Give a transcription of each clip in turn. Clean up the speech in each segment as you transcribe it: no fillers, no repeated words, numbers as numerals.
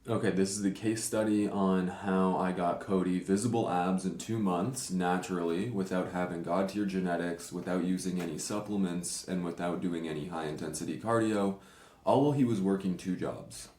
Okay, this is the case study on how I got Cody visible abs in 2 months naturally without having God-tier genetics, without using any supplements, and without doing any high-intensity cardio, all while he was working 2 jobs.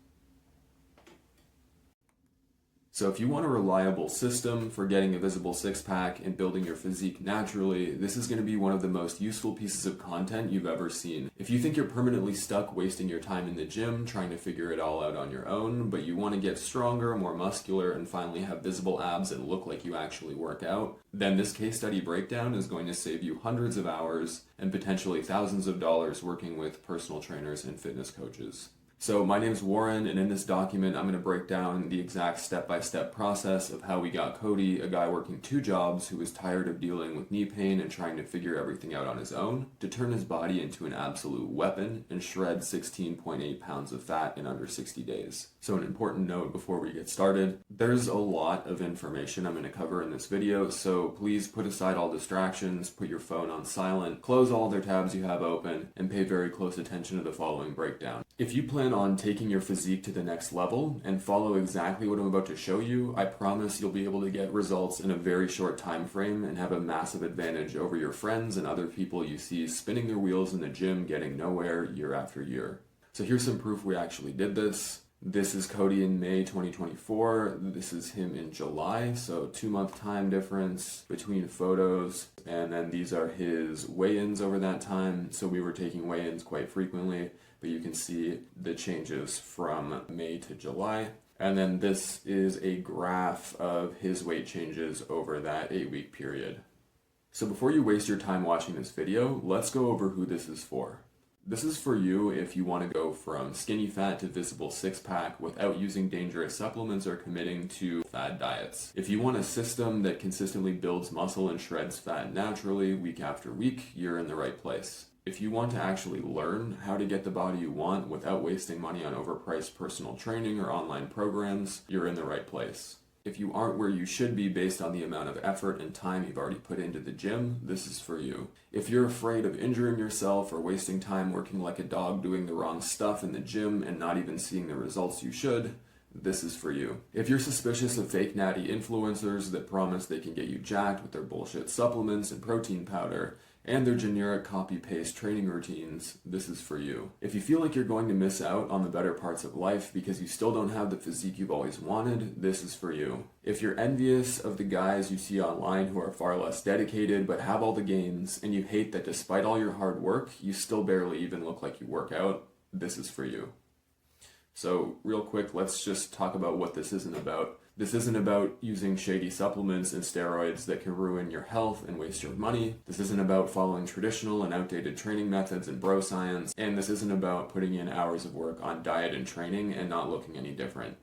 So if you want a reliable system for getting a visible six-pack and building your physique naturally, this is going to be one of the most useful pieces of content you've ever seen. If you think you're permanently stuck wasting your time in the gym trying to figure it all out on your own, but you want to get stronger, more muscular, and finally have visible abs and look like you actually work out, then this case study breakdown is going to save you hundreds of hours and potentially thousands of dollars working with personal trainers and fitness coaches. So my name's Warren, and in this document, I'm going to break down the exact step-by-step process of how we got Cody, a guy working 2 jobs who was tired of dealing with knee pain and trying to figure everything out on his own, to turn his body into an absolute weapon and shred 16.8 pounds of fat in under 60 days. So an important note before we get started, there's a lot of information I'm going to cover in this video, so please put aside all distractions, put your phone on silent, close all other tabs you have open, and pay very close attention to the following breakdown. If you plan on taking your physique to the next level and follow exactly what I'm about to show you, I promise you'll be able to get results in a very short time frame and have a massive advantage over your friends and other people you see spinning their wheels in the gym getting nowhere year after year. So here's some proof we actually did this. This is Cody in May 2024. This is him in July, so 2-month time difference between photos. And then these are his weigh-ins over that time. So we were taking weigh-ins quite frequently, but you can see the changes from May to July. And then this is a graph of his weight changes over that 8-week period. So before you waste your time watching this video, let's go over who this is for. This is for you if you want to go from skinny fat to visible six-pack without using dangerous supplements or committing to fad diets. If you want a system that consistently builds muscle and shreds fat naturally week after week, you're in the right place. If you want to actually learn how to get the body you want without wasting money on overpriced personal training or online programs, you're in the right place. If you aren't where you should be based on the amount of effort and time you've already put into the gym, this is for you. If you're afraid of injuring yourself or wasting time working like a dog doing the wrong stuff in the gym and not even seeing the results you should, this is for you. If you're suspicious of fake natty influencers that promise they can get you jacked with their bullshit supplements and protein powder, and their generic copy-paste training routines, this is for you. If you feel like you're going to miss out on the better parts of life because you still don't have the physique you've always wanted, this is for you. If you're envious of the guys you see online who are far less dedicated but have all the gains, and you hate that despite all your hard work, you still barely even look like you work out, this is for you. So real quick, let's just talk about what this isn't about. This isn't about using shady supplements and steroids that can ruin your health and waste your money. This isn't about following traditional and outdated training methods and bro science. And this isn't about putting in hours of work on diet and training and not looking any different.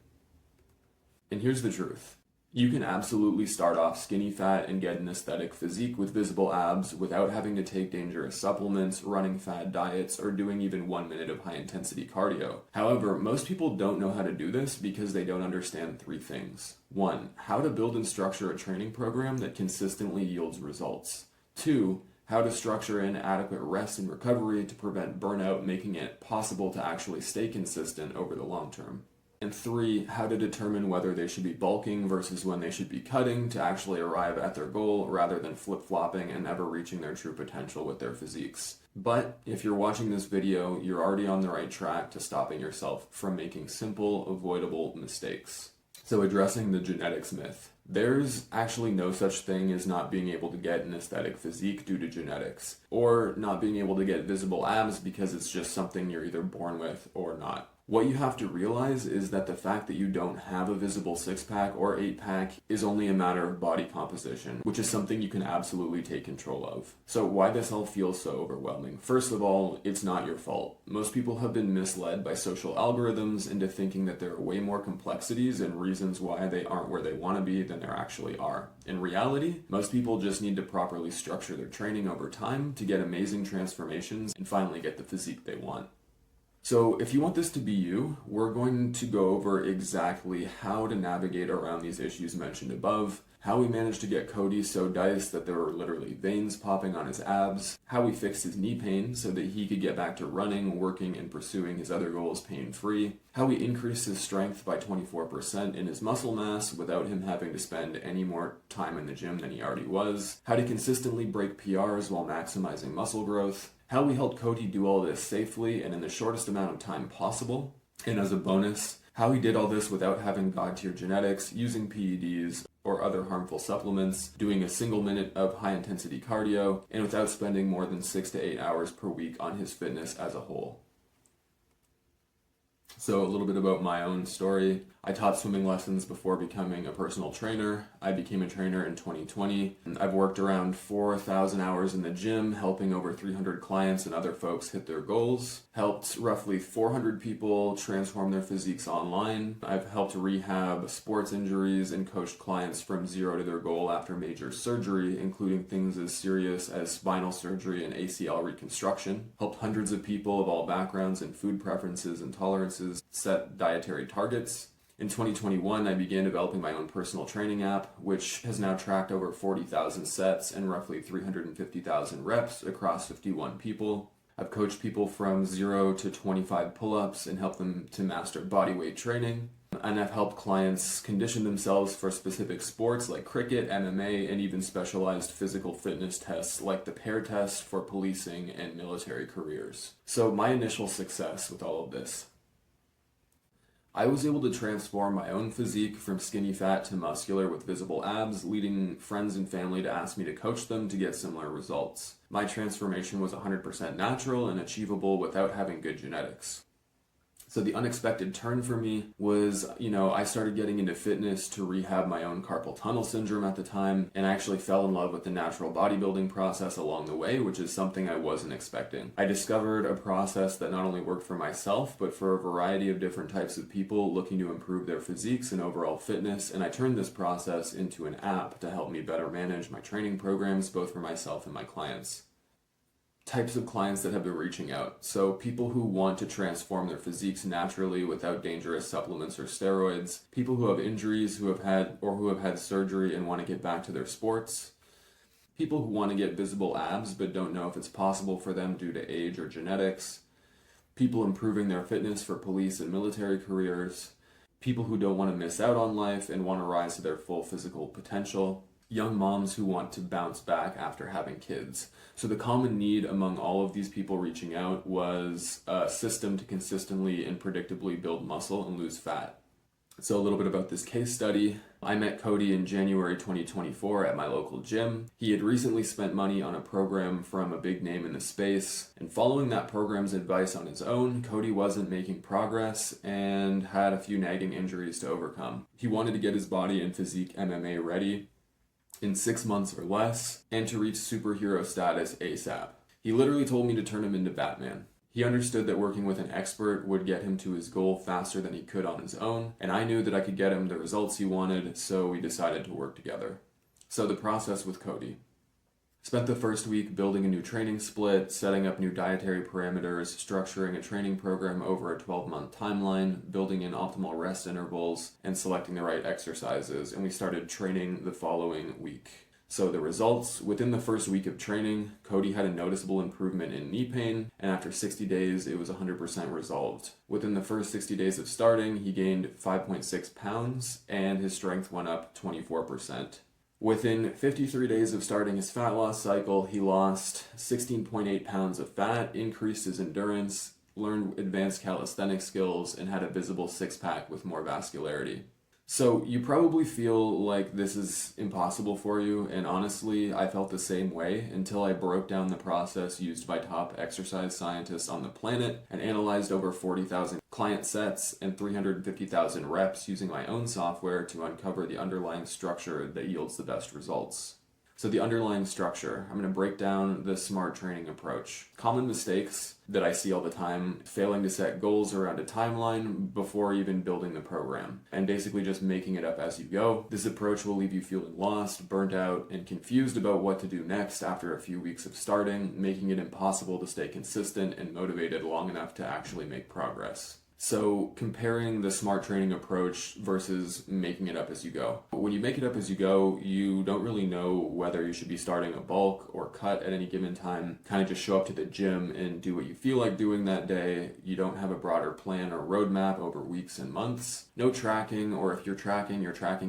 And here's the truth. You can absolutely start off skinny fat and get an aesthetic physique with visible abs without having to take dangerous supplements, running fad diets, or doing even 1 minute of high-intensity cardio. However, most people don't know how to do this because they don't understand 3 things. 1. How to build and structure a training program that consistently yields results. 2. How to structure in adequate rest and recovery to prevent burnout, making it possible to actually stay consistent over the long term. And 3, how to determine whether they should be bulking versus when they should be cutting to actually arrive at their goal rather than flip-flopping and never reaching their true potential with their physiques. But if you're watching this video, you're already on the right track to stopping yourself from making simple, avoidable mistakes. So addressing the genetics myth. There's actually no such thing as not being able to get an aesthetic physique due to genetics, or not being able to get visible abs because it's just something you're either born with or not. What you have to realize is that the fact that you don't have a visible 6-pack or 8-pack is only a matter of body composition, which is something you can absolutely take control of. So why this all feels so overwhelming? First of all, it's not your fault. Most people have been misled by social algorithms into thinking that there are way more complexities and reasons why they aren't where they want to be than there actually are. In reality, most people just need to properly structure their training over time to get amazing transformations and finally get the physique they want. So if you want this to be you, we're going to go over exactly how to navigate around these issues mentioned above, how we managed to get Cody so diced that there were literally veins popping on his abs, how we fixed his knee pain so that he could get back to running, working, and pursuing his other goals pain-free, how we increased his strength by 24% in his muscle mass without him having to spend any more time in the gym than he already was, how to consistently break PRs while maximizing muscle growth, how we helped Cody do all this safely and in the shortest amount of time possible, and as a bonus, how he did all this without having god-tier genetics, using PEDs or other harmful supplements, doing a single minute of high-intensity cardio, and without spending more than 6 to 8 hours per week on his fitness as a whole. So a little bit about my own story. I taught swimming lessons before becoming a personal trainer. I became a trainer in 2020. I've worked around 4,000 hours in the gym, helping over 300 clients and other folks hit their goals. Helped roughly 400 people transform their physiques online. I've helped rehab sports injuries and coached clients from zero to their goal after major surgery, including things as serious as spinal surgery and ACL reconstruction. Helped hundreds of people of all backgrounds and food preferences and tolerances set dietary targets. In 2021, I began developing my own personal training app, which has now tracked over 40,000 sets and roughly 350,000 reps across 51 people. I've coached people from 0 to 25 pull-ups and helped them to master bodyweight training. And I've helped clients condition themselves for specific sports like cricket, MMA, and even specialized physical fitness tests like the PAIR test for policing and military careers. So my initial success with all of this. I was able to transform my own physique from skinny fat to muscular with visible abs, leading friends and family to ask me to coach them to get similar results. My transformation was 100% natural and achievable without having good genetics. So the unexpected turn for me was, I started getting into fitness to rehab my own carpal tunnel syndrome at the time, and I actually fell in love with the natural bodybuilding process along the way, which is something I wasn't expecting. I discovered a process that not only worked for myself, but for a variety of different types of people looking to improve their physiques and overall fitness, and I turned this process into an app to help me better manage my training programs, both for myself and my clients. Types of clients that have been reaching out. So people who want to transform their physiques naturally without dangerous supplements or steroids, people who have injuries who have had surgery and want to get back to their sports, people who want to get visible abs but don't know if it's possible for them due to age or genetics, people improving their fitness for police and military careers, people who don't want to miss out on life and want to rise to their full physical potential, young moms who want to bounce back after having kids. So the common need among all of these people reaching out was a system to consistently and predictably build muscle and lose fat. So a little bit about this case study. I met Cody in January 2024 at my local gym. He had recently spent money on a program from a big name in the space, and following that program's advice on his own, Cody wasn't making progress and had a few nagging injuries to overcome. He wanted to get his body and physique MMA ready in 6 months or less, and to reach superhero status ASAP. He literally told me to turn him into Batman. He understood that working with an expert would get him to his goal faster than he could on his own, and I knew that I could get him the results he wanted, so we decided to work together. So the process with Cody. Spent the first week building a new training split, setting up new dietary parameters, structuring a training program over a 12-month timeline, building in optimal rest intervals, and selecting the right exercises, and we started training the following week. So the results, within the first week of training, Cody had a noticeable improvement in knee pain, and after 60 days, it was 100% resolved. Within the first 60 days of starting, he gained 5.6 pounds, and his strength went up 24%. Within 53 days of starting his fat loss cycle, he lost 16.8 pounds of fat, increased his endurance, learned advanced calisthenic skills, and had a visible six-pack with more vascularity. So you probably feel like this is impossible for you, and honestly, I felt the same way until I broke down the process used by top exercise scientists on the planet and analyzed over 40,000 client sets and 350,000 reps using my own software to uncover the underlying structure that yields the best results. So the underlying structure, I'm going to break down the SMART training approach. Common mistakes that I see all the time: failing to set goals around a timeline before even building the program, and basically just making it up as you go. This approach will leave you feeling lost, burnt out, and confused about what to do next after a few weeks of starting, making it impossible to stay consistent and motivated long enough to actually make progress. So comparing the SMART training approach versus making it up as you go. When you make it up as you go, you don't really know whether you should be starting a bulk or cut at any given time. Kind of just show up to the gym and do what you feel like doing that day. You don't have a broader plan or roadmap over weeks and months. No tracking, or if you're tracking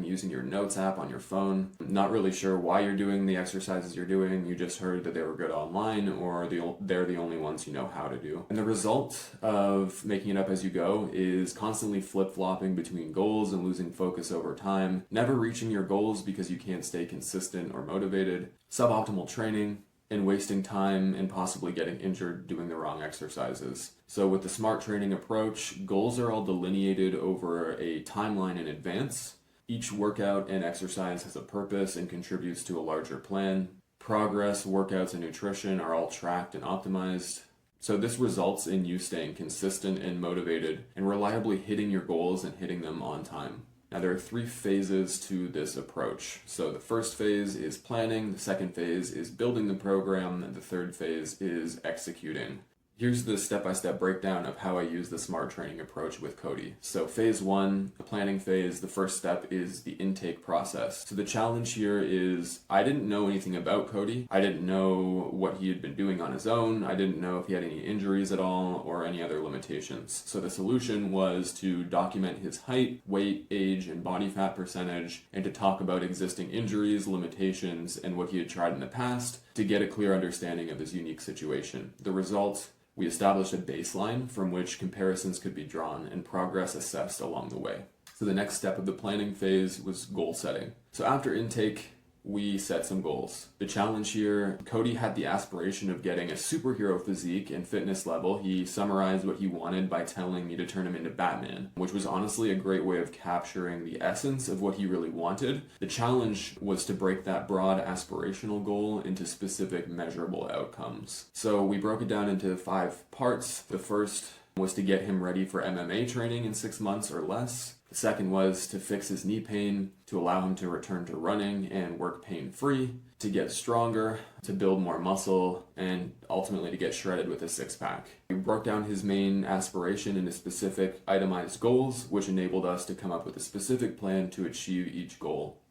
using your notes app on your phone. Not really sure why you're doing the exercises you're doing. You just heard that they were good online, or they're the only ones you know how to do. And the result of making it up as you go is constantly flip-flopping between goals and losing focus over time, never reaching your goals because you can't stay consistent or motivated, suboptimal training, and wasting time and possibly getting injured doing the wrong exercises. So with the SMART training approach, goals are all delineated over a timeline in advance. Each workout and exercise has a purpose and contributes to a larger plan. Progress, workouts, and nutrition are all tracked and optimized. So this results in you staying consistent and motivated and reliably hitting your goals and hitting them on time. Now there are 3 phases to this approach. So the first phase is planning, the second phase is building the program, and the third phase is executing. Here's the step-by-step breakdown of how I use the SMART training approach with Cody. So phase 1, the planning phase, the first step is the intake process. So the challenge here is I didn't know anything about Cody. I didn't know what he had been doing on his own. I didn't know if he had any injuries at all or any other limitations. So the solution was to document his height, weight, age, and body fat percentage, and to talk about existing injuries, limitations, and what he had tried in the past to get a clear understanding of his unique situation. The result: we established a baseline from which comparisons could be drawn and progress assessed along the way. So the next step of the planning phase was goal setting. So after intake, we set some goals. The challenge here: Cody had the aspiration of getting a superhero physique and fitness level. He summarized what he wanted by telling me to turn him into Batman, which was honestly a great way of capturing the essence of what he really wanted. The challenge was to break that broad aspirational goal into specific measurable outcomes. So we broke it down into 5 parts. The first was to get him ready for MMA training in 6 months or less. The second was to fix his knee pain, to allow him to return to running and work pain-free, to get stronger, to build more muscle, and ultimately to get shredded with a 6-pack. We broke down his main aspiration into specific itemized goals, which enabled us to come up with a specific plan to achieve each goal.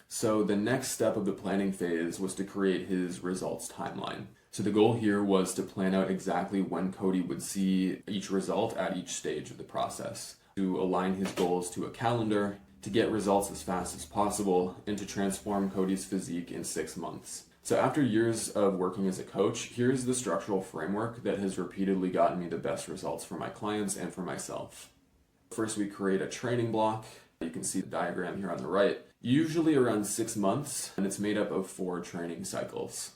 So the next step of the planning phase was to create his results timeline. So the goal here was to plan out exactly when Cody would see each result at each stage of the process, to align his goals to a calendar, to get results as fast as possible, and to transform Cody's physique in 6 months. So after years of working as a coach, here's the structural framework that has repeatedly gotten me the best results for my clients and for myself. First, we create a training block. You can see the diagram here on the right. Usually around 6 months, and it's made up of 4 training cycles.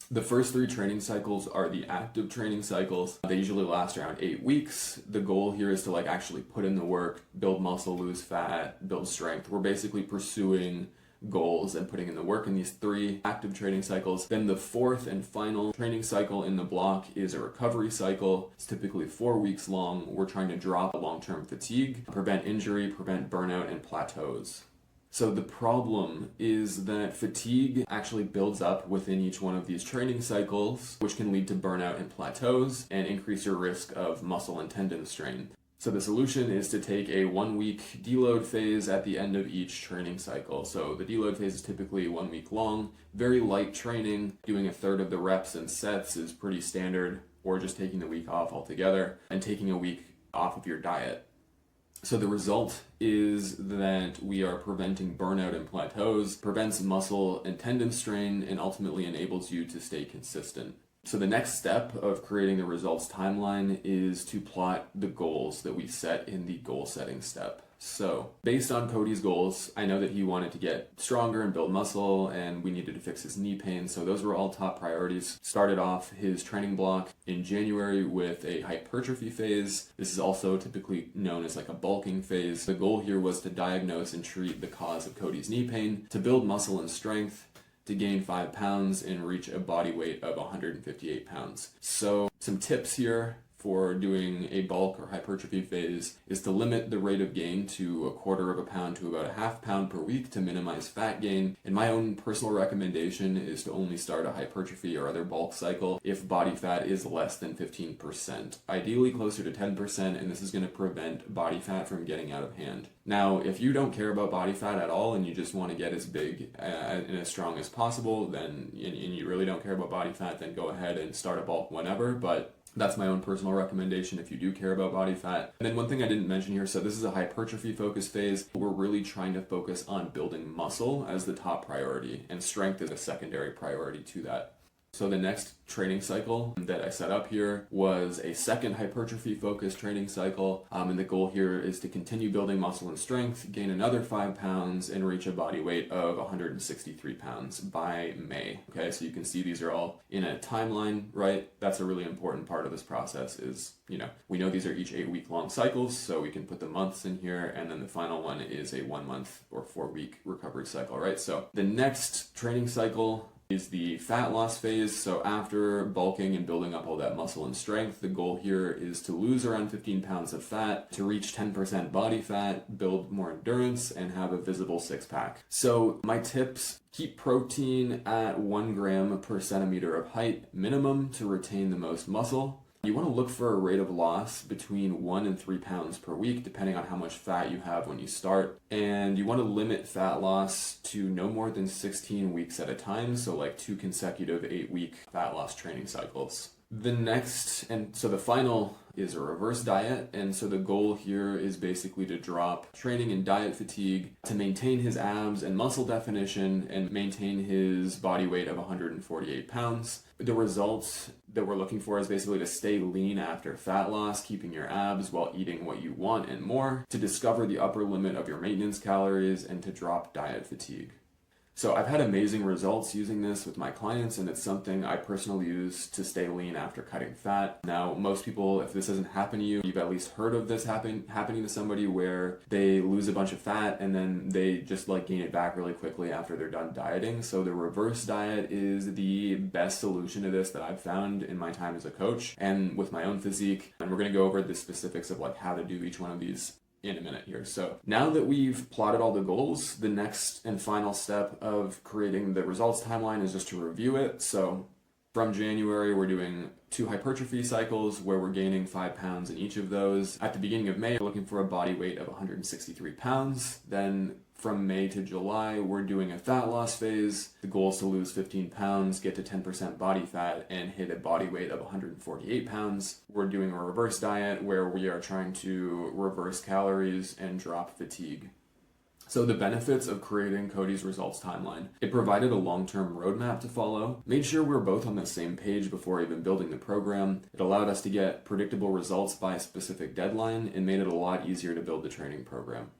The first 3 training cycles are the active training cycles. They usually last around 8 weeks. The goal here is to actually put in the work, build muscle, lose fat, build strength. We're basically pursuing goals and putting in the work in these 3 active training cycles. Then the 4th and final training cycle in the block is a recovery cycle. It's typically 4 weeks long. We're trying to drop long-term fatigue, prevent injury, prevent burnout, and plateaus. So the problem is that fatigue actually builds up within each one of these training cycles, which can lead to burnout and plateaus and increase your risk of muscle and tendon strain. So the solution is to take a 1-week deload phase at the end of each training cycle. So the deload phase is typically 1 week long, very light training. Doing a third of the reps and sets is pretty standard, or just taking the week off altogether and taking a week off of your diet. So the result is that we are preventing burnout and plateaus, prevents muscle and tendon strain, and ultimately enables you to stay consistent. So the next step of creating the results timeline is to plot the goals that we set in the goal setting step. So based on Cody's goals, I know that he wanted to get stronger and build muscle, and we needed to fix his knee pain. So those were all top priorities. Started off his training block in January with a hypertrophy phase. This is also typically known as a bulking phase. The goal here was to diagnose and treat the cause of Cody's knee pain, to build muscle and strength, to gain 5 pounds and reach a body weight of 158 pounds. So some tips here for doing a bulk or hypertrophy phase is to limit the rate of gain to 1/4 pound to about 1/2 pound per week to minimize fat gain. And my own personal recommendation is to only start a hypertrophy or other bulk cycle if body fat is less than 15%, ideally closer to 10%, and this is going to prevent body fat from getting out of hand. Now, if you don't care about body fat at all and you just want to get as big and as strong as possible, then and you really don't care about body fat, then go ahead and start a bulk whenever. But that's my own personal recommendation if you do care about body fat. And then one thing I didn't mention here, so this is a hypertrophy focus phase. We're really trying to focus on building muscle as the top priority, and strength is a secondary priority to that. So the next training cycle that I set up here was a second hypertrophy focused training cycle. And the goal here is to continue building muscle and strength, gain another 5 pounds, and reach a body weight of 163 pounds by May. Okay, so you can see these are all in a timeline, right? That's a really important part of this process is, we know these are each 8-week long cycles, so we can put the months in here, and then the final one is a 1 month or 4-week recovery cycle, right? So the next training cycle is the fat loss phase. So after bulking and building up all that muscle and strength, the goal here is to lose around 15 pounds of fat, to reach 10% body fat, build more endurance, and have a visible six-pack. So my tips: keep protein at 1 gram per centimeter of height minimum to retain the most muscle. You want to look for a rate of loss between 1 and 3 pounds per week, depending on how much fat you have when you start. And you want to limit fat loss to no more than 16 weeks at a time, so like 2 consecutive 8-week fat loss training cycles. The final is a reverse diet, and so the goal here is basically to drop training and diet fatigue to maintain his abs and muscle definition and maintain his body weight of 148 pounds. The results that we're looking for is basically to stay lean after fat loss, keeping your abs while eating what you want and more, to discover the upper limit of your maintenance calories, and to drop diet fatigue. So I've had amazing results using this with my clients, and it's something I personally use to stay lean after cutting fat. Now, most people, if this hasn't happened to you, you've at least heard of this happening to somebody where they lose a bunch of fat and then they just gain it back really quickly after they're done dieting. So the reverse diet is the best solution to this that I've found in my time as a coach and with my own physique. And we're going to go over the specifics of how to do each one of these in a minute here. So now that we've plotted all the goals, the next and final step of creating the results timeline is just to review it. So from January, we're doing 2 hypertrophy cycles where we're gaining 5 pounds in each of those. At the beginning of May, we're looking for a body weight of 163 pounds. Then from May to July, we're doing a fat loss phase. The goal is to lose 15 pounds, get to 10% body fat, and hit a body weight of 148 pounds. We're doing a reverse diet where we are trying to reverse calories and drop fatigue. So the benefits of creating Cody's results timeline: it provided a long-term roadmap to follow, made sure we're both on the same page before even building the program. It allowed us to get predictable results by a specific deadline, and made it a lot easier to build the training program.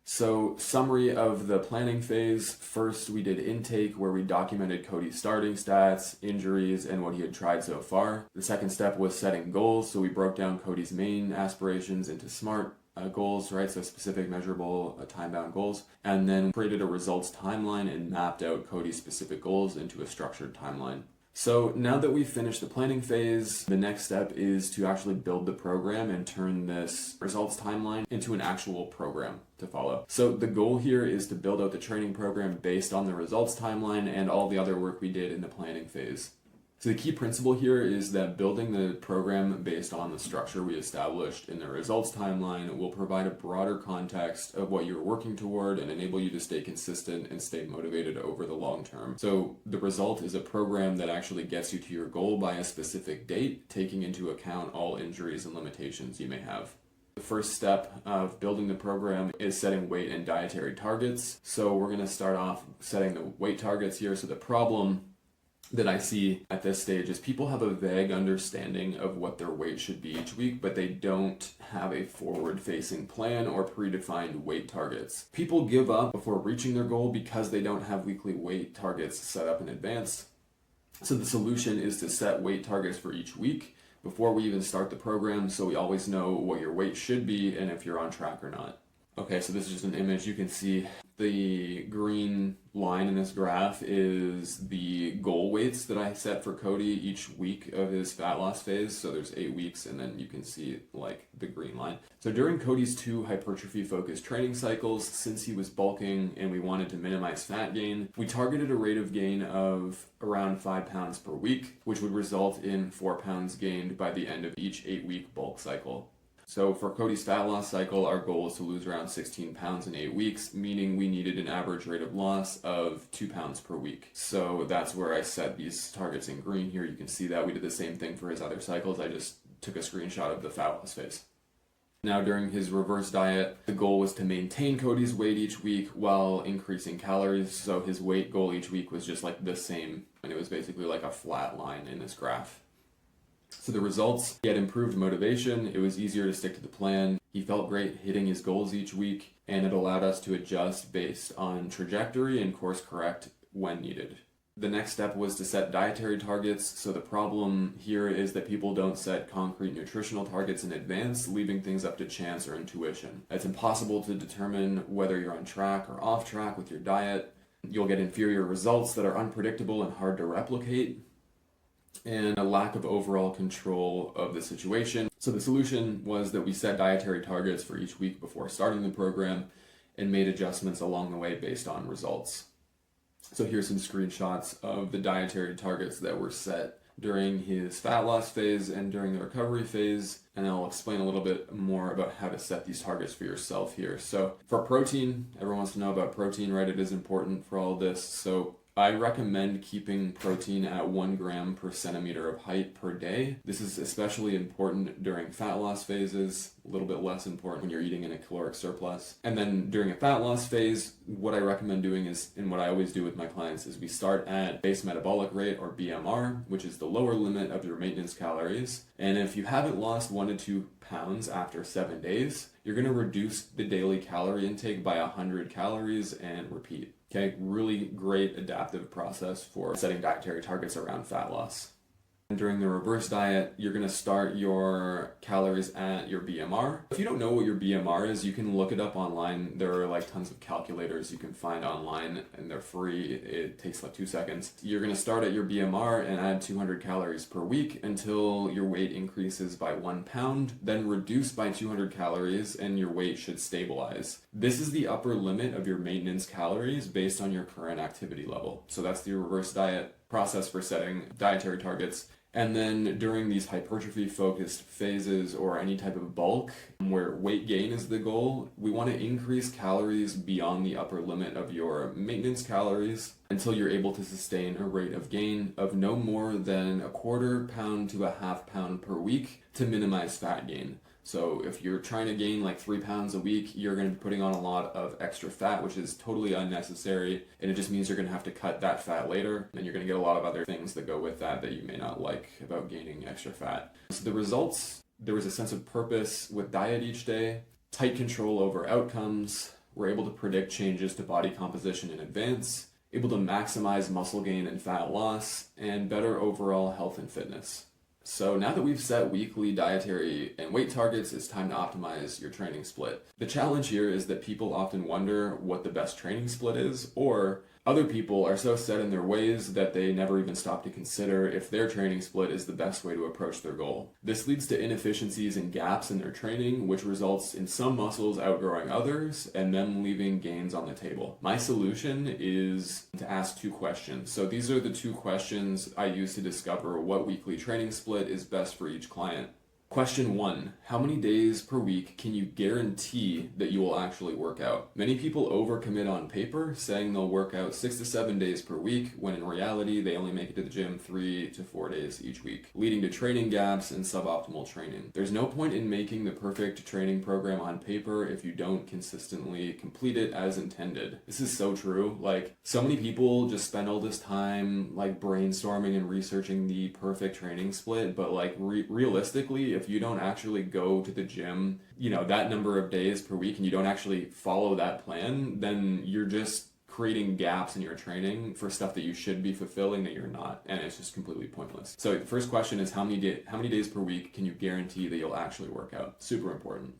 So, summary of the planning phase. First, we did intake, where we documented Cody's starting stats, injuries, and what he had tried so far. The second step was setting goals, so we broke down Cody's main aspirations into SMART goals, right? So specific, measurable, time-bound goals. And then created a results timeline and mapped out Cody's specific goals into a structured timeline. So now that we've finished the planning phase, the next step is to actually build the program and turn this results timeline into an actual program to follow. So the goal here is to build out the training program based on the results timeline and all the other work we did in the planning phase. So the key principle here is that building the program based on the structure we established in the results timeline will provide a broader context of what you're working toward and enable you to stay consistent and stay motivated over the long term. So the result is a program that actually gets you to your goal by a specific date, taking into account all injuries and limitations you may have. The first step of building the program is setting weight and dietary targets. So we're going to start off setting the weight targets here. So the problem that I see at this stage is people have a vague understanding of what their weight should be each week, but they don't have a forward-facing plan or predefined weight targets. People give up before reaching their goal because they don't have weekly weight targets set up in advance. So the solution is to set weight targets for each week before we even start the program, so we always know what your weight should be and if you're on track or not. Okay, so this is just an image. You can see The green line in this graph is the goal weights that I set for Cody each week of his fat loss phase. So there's 8 weeks, and then you can see like the green line. So during Cody's 2 hypertrophy focused training cycles, since he was bulking and we wanted to minimize fat gain, we targeted a rate of gain of around 5 pounds per week, which would result in 4 pounds gained by the end of each 8-week bulk cycle. So for Cody's fat loss cycle, our goal was to lose around 16 pounds in 8 weeks, meaning we needed an average rate of loss of 2 pounds per week. So that's where I set these targets in green here. You can see that we did the same thing for his other cycles. I just took a screenshot of the fat loss phase. Now during his reverse diet, the goal was to maintain Cody's weight each week while increasing calories. So his weight goal each week was just like the same, and it was basically like a flat line in this graph. So the results, he had improved motivation, it was easier to stick to the plan, he felt great hitting his goals each week, and it allowed us to adjust based on trajectory and course correct when needed. The next step was to set dietary targets. So the problem here is that people don't set concrete nutritional targets in advance, leaving things up to chance or intuition. It's impossible to determine whether you're on track or off track with your diet. You'll get inferior results that are unpredictable and hard to replicate, and a lack of overall control of the situation. So the solution was that we set dietary targets for each week before starting the program and made adjustments along the way based on results. So here's some screenshots of the dietary targets that were set during his fat loss phase and during the recovery phase, and I'll explain a little bit more about how to set these targets for yourself here. So for protein, everyone wants to know about protein, right? It is important for all this. So I recommend keeping protein at 1 gram per centimeter of height per day. This is especially important during fat loss phases, a little bit less important when you're eating in a caloric surplus. And then during a fat loss phase, what I recommend doing is, and what I always do with my clients, is we start at base metabolic rate, or BMR, which is the lower limit of your maintenance calories. And if you haven't lost 1 to 2 pounds after 7 days, you're going to reduce the daily calorie intake by 100 calories and repeat. Okay, really great adaptive process for setting dietary targets around fat loss. And during the reverse diet, you're going to start your calories at your BMR. If you don't know what your BMR is, you can look it up online. There are like tons of calculators you can find online, and they're free. It takes like 2 seconds. You're going to start at your BMR and add 200 calories per week until your weight increases by 1 pound, then reduce by 200 calories, and your weight should stabilize. This is the upper limit of your maintenance calories based on your current activity level. So that's the reverse diet process for setting dietary targets. And then during these hypertrophy focused phases or any type of bulk where weight gain is the goal, we want to increase calories beyond the upper limit of your maintenance calories until you're able to sustain a rate of gain of no more than 1/4 pound to 1/2 pound per week to minimize fat gain. So if you're trying to gain like 3 pounds a week, you're going to be putting on a lot of extra fat, which is totally unnecessary. And it just means you're going to have to cut that fat later. And you're going to get a lot of other things that go with that you may not like about gaining extra fat. So the results, there was a sense of purpose with diet each day, tight control over outcomes. We're able to predict changes to body composition in advance, able to maximize muscle gain and fat loss, and better overall health and fitness. So now that we've set weekly dietary and weight targets, it's time to optimize your training split. The challenge here is that people often wonder what the best training split is, or other people are so set in their ways that they never even stop to consider if their training split is the best way to approach their goal. This leads to inefficiencies and gaps in their training, which results in some muscles outgrowing others and them leaving gains on the table. My solution is to ask 2 questions. So these are the 2 questions I use to discover what weekly training split is best for each client. Question 1, how many days per week can you guarantee that you will actually work out? Many people overcommit on paper, saying they'll work out 6 to 7 days per week, when in reality they only make it to the gym 3 to 4 days each week, leading to training gaps and suboptimal training. There's no point in making the perfect training program on paper if you don't consistently complete it as intended. This is so true. Like, so many people just spend all this time like brainstorming and researching the perfect training split, but like realistically, if you don't actually go to the gym, that number of days per week, and you don't actually follow that plan, then you're just creating gaps in your training for stuff that you should be fulfilling that you're not, and it's just completely pointless. So the first question is how many days per week can you guarantee that you'll actually work out? Super important.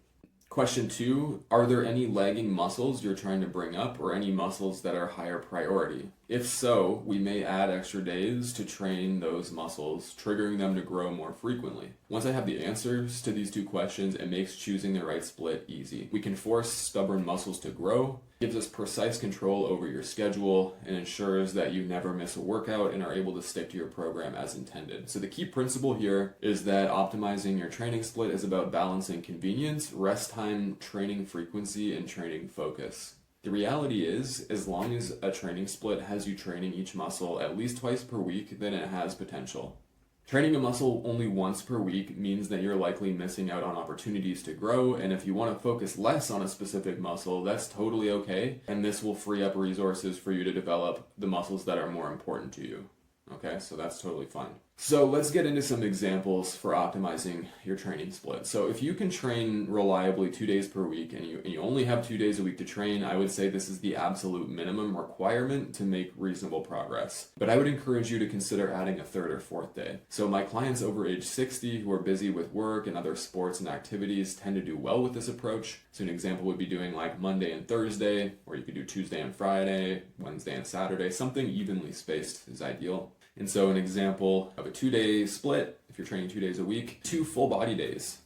Question 2, are there any lagging muscles you're trying to bring up or any muscles that are higher priority? If so, we may add extra days to train those muscles, triggering them to grow more frequently. Once I have the answers to these 2 questions, it makes choosing the right split easy. We can force stubborn muscles to grow, gives us precise control over your schedule, and ensures that you never miss a workout and are able to stick to your program as intended. So the key principle here is that optimizing your training split is about balancing convenience, rest time, training frequency, and training focus. The reality is, as long as a training split has you training each muscle at least twice per week, then it has potential. Training a muscle only once per week means that you're likely missing out on opportunities to grow, and if you want to focus less on a specific muscle, that's totally okay, and this will free up resources for you to develop the muscles that are more important to you. Okay, so that's totally fine. So let's get into some examples for optimizing your training split. So if you can train reliably 2 days per week and you only have 2 days a week to train, I would say this is the absolute minimum requirement to make reasonable progress. But I would encourage you to consider adding a 3rd or 4th day. So my clients over age 60 who are busy with work and other sports and activities tend to do well with this approach. So an example would be doing like Monday and Thursday, or you could do Tuesday and Friday, Wednesday and Saturday. Something evenly spaced is ideal. And so an example of a 2-day split, if you're training 2 days a week, 2 full body days.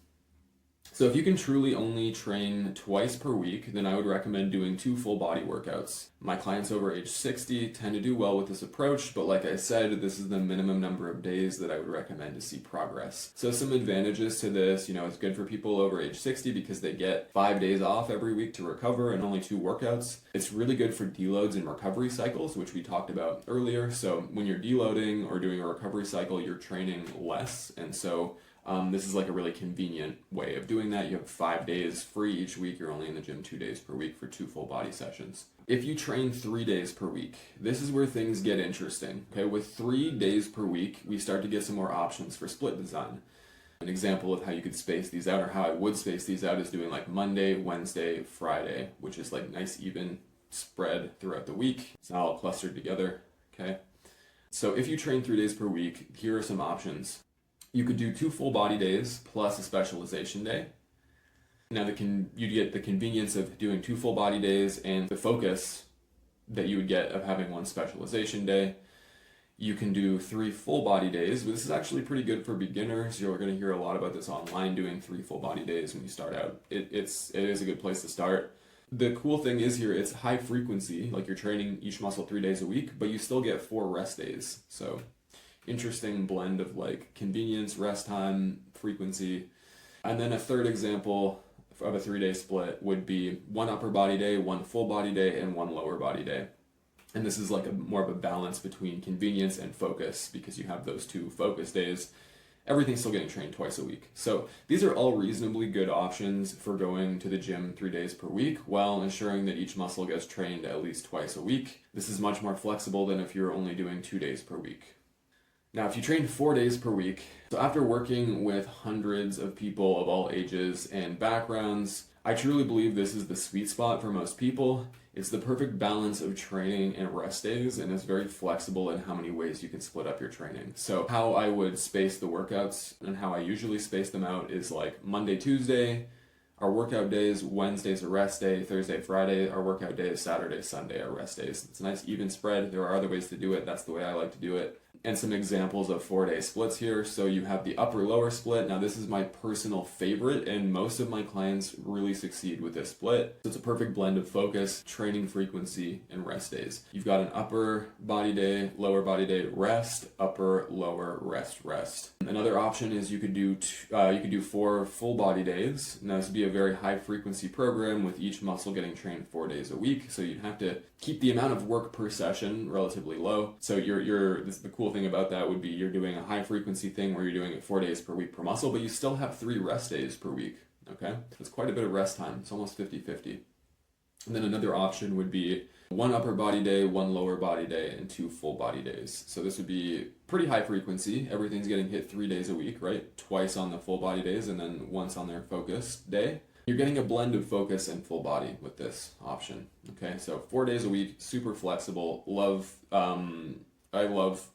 So if you can truly only train twice per week, then I would recommend doing 2 full body workouts. My clients over age 60 tend to do well with this approach, but like I said, this is the minimum number of days that I would recommend to see progress. So some advantages to this, it's good for people over age 60 because they get 5 days off every week to recover and only 2 workouts. It's really good for deloads and recovery cycles, which we talked about earlier. So when you're deloading or doing a recovery cycle, you're training less, and so this is like a really convenient way of doing that. You have 5 days free each week. You're only in the gym 2 days per week for 2 full body sessions. If you train 3 days per week, this is where things get interesting. Okay, with 3 days per week, we start to get some more options for split design. An example of how you could space these out, or how I would space these out, is doing like Monday, Wednesday, Friday, which is like nice even spread throughout the week. It's not all clustered together. Okay, so if you train 3 days per week, here are some options. You could do 2 full body days plus a specialization day. Now you get the convenience of doing 2 full body days and the focus that you would get of having 1 specialization day. You can do 3 full body days, but this is actually pretty good for beginners. You're going to hear a lot about this online, doing 3 full body days when you start out. It is a good place to start. The cool thing is here, it's high frequency, like you're training each muscle 3 days a week, but you still get 4 rest days. So interesting blend of like convenience, rest time, frequency. And then a third example of a 3-day split would be 1 upper body day, 1 full body day, and 1 lower body day. And this is like more of a balance between convenience and focus, because you have those 2 focus days. Everything's still getting trained twice a week. So these are all reasonably good options for going to the gym 3 days per week while ensuring that each muscle gets trained at least twice a week. This is much more flexible than if you're only doing 2 days per week. Now, if you train 4 days per week, so after working with hundreds of people of all ages and backgrounds, I truly believe this is the sweet spot for most people. It's the perfect balance of training and rest days, and it's very flexible in how many ways you can split up your training. So how I would space the workouts and how I usually space them out is like Monday, Tuesday, our workout days, Wednesday's a rest day, Thursday, Friday, our workout days, Saturday, Sunday, our rest days. It's a nice even spread. There are other ways to do it. That's the way I like to do it. And some examples of 4-day splits here. So you have the upper-lower split. Now this is my personal favorite, and most of my clients really succeed with this split. So it's a perfect blend of focus, training frequency, and rest days. You've got an upper body day, lower body day, rest, upper, lower, rest, rest. Another option is you could do 4 full body days. Now this would be a very high frequency program with each muscle getting trained 4 days a week. So you'd have to keep the amount of work per session relatively low. So the cool thing about that would be you're doing a high frequency thing where you're doing it 4 days per week per muscle, but you still have 3 rest days per week. Okay, that's quite a bit of rest time. It's almost 50-50. And then another option would be 1 upper body day, 1 lower body day, and 2 full body days. So this would be pretty high frequency. Everything's getting hit 3 days a week, right? Twice on the full body days and then once on their focus day. You're getting a blend of focus and full body with this option. Okay, so 4 days a week, super flexible. I love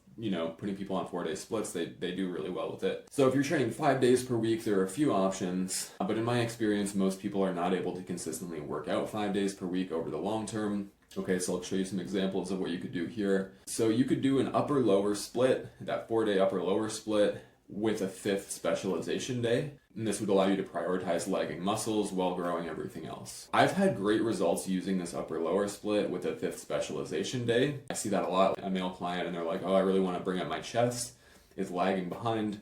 putting people on 4-day splits, they do really well with it. So if you're training 5 days per week, there are a few options, but in my experience, most people are not able to consistently work out 5 days per week over the long term. Okay, so I'll show you some examples of what you could do here. So you could do an upper-lower split, that 4-day upper-lower split, with a 5th specialization day. And this would allow you to prioritize lagging muscles while growing everything else. I've had great results using this upper-lower split with a 5th specialization day. I see that a lot. A male client, and they're like, oh, I really want to bring up my chest. It's lagging behind.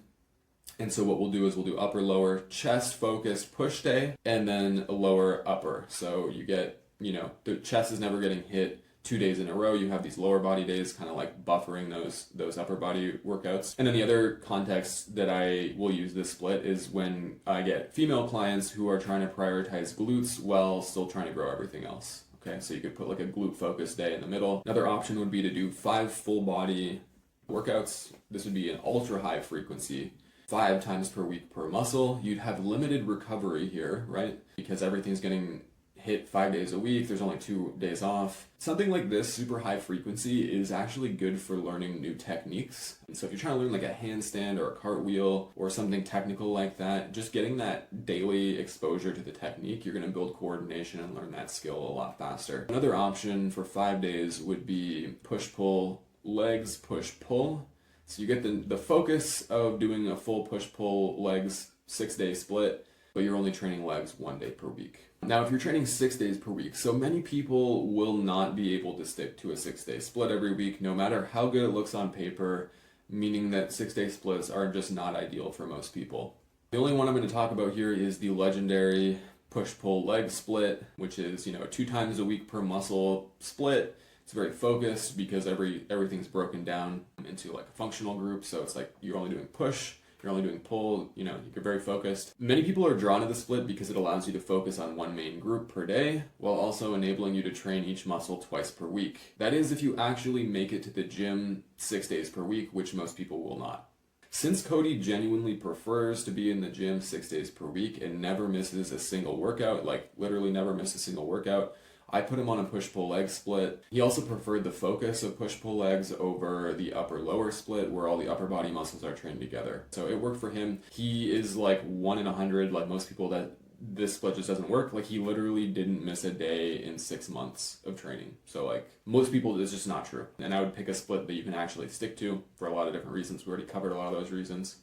And so what we'll do is we'll do upper-lower chest focused push day, and then a lower upper. So you get, the chest is never getting hit 2 days in a row. You have these lower body days, kind of like buffering those upper body workouts. And then the other context that I will use this split is when I get female clients who are trying to prioritize glutes while still trying to grow everything else. Okay, so you could put like a glute focused day in the middle. Another option would be to do 5 full body workouts. This would be an ultra high frequency, 5 times per week per muscle. You'd have limited recovery here, right? Because everything's getting hit 5 days a week, there's only 2 days off. Something like this, super high frequency, is actually good for learning new techniques. And so if you're trying to learn like a handstand or a cartwheel or something technical like that, just getting that daily exposure to the technique, you're going to build coordination and learn that skill a lot faster. Another option for 5 days would be push-pull legs, push-pull. So you get the focus of doing a full push-pull legs 6-day split, but you're only training legs 1 day per week. Now, if you're training 6 days per week, so many people will not be able to stick to a 6-day split every week, no matter how good it looks on paper, meaning that 6-day splits are just not ideal for most people. The only one I'm going to talk about here is the legendary push-pull leg split, which is, 2 times a week per muscle split. It's very focused because everything's broken down into like a functional group, so it's like you're only doing push, you're only doing pull, you're very focused. Many people are drawn to the split because it allows you to focus on one main group per day, while also enabling you to train each muscle twice per week. That is if you actually make it to the gym 6 days per week, which most people will not. Since Cody genuinely prefers to be in the gym 6 days per week and never misses a single workout, like literally never misses a single workout, I put him on a push-pull leg split. He also preferred the focus of push-pull legs over the upper-lower split where all the upper body muscles are trained together. So it worked for him. He is like 1 in 100, like most people that this split just doesn't work. Like he literally didn't miss a day in 6 months of training. So like most people, it's just not true. And I would pick a split that you can actually stick to for a lot of different reasons. We already covered a lot of those reasons.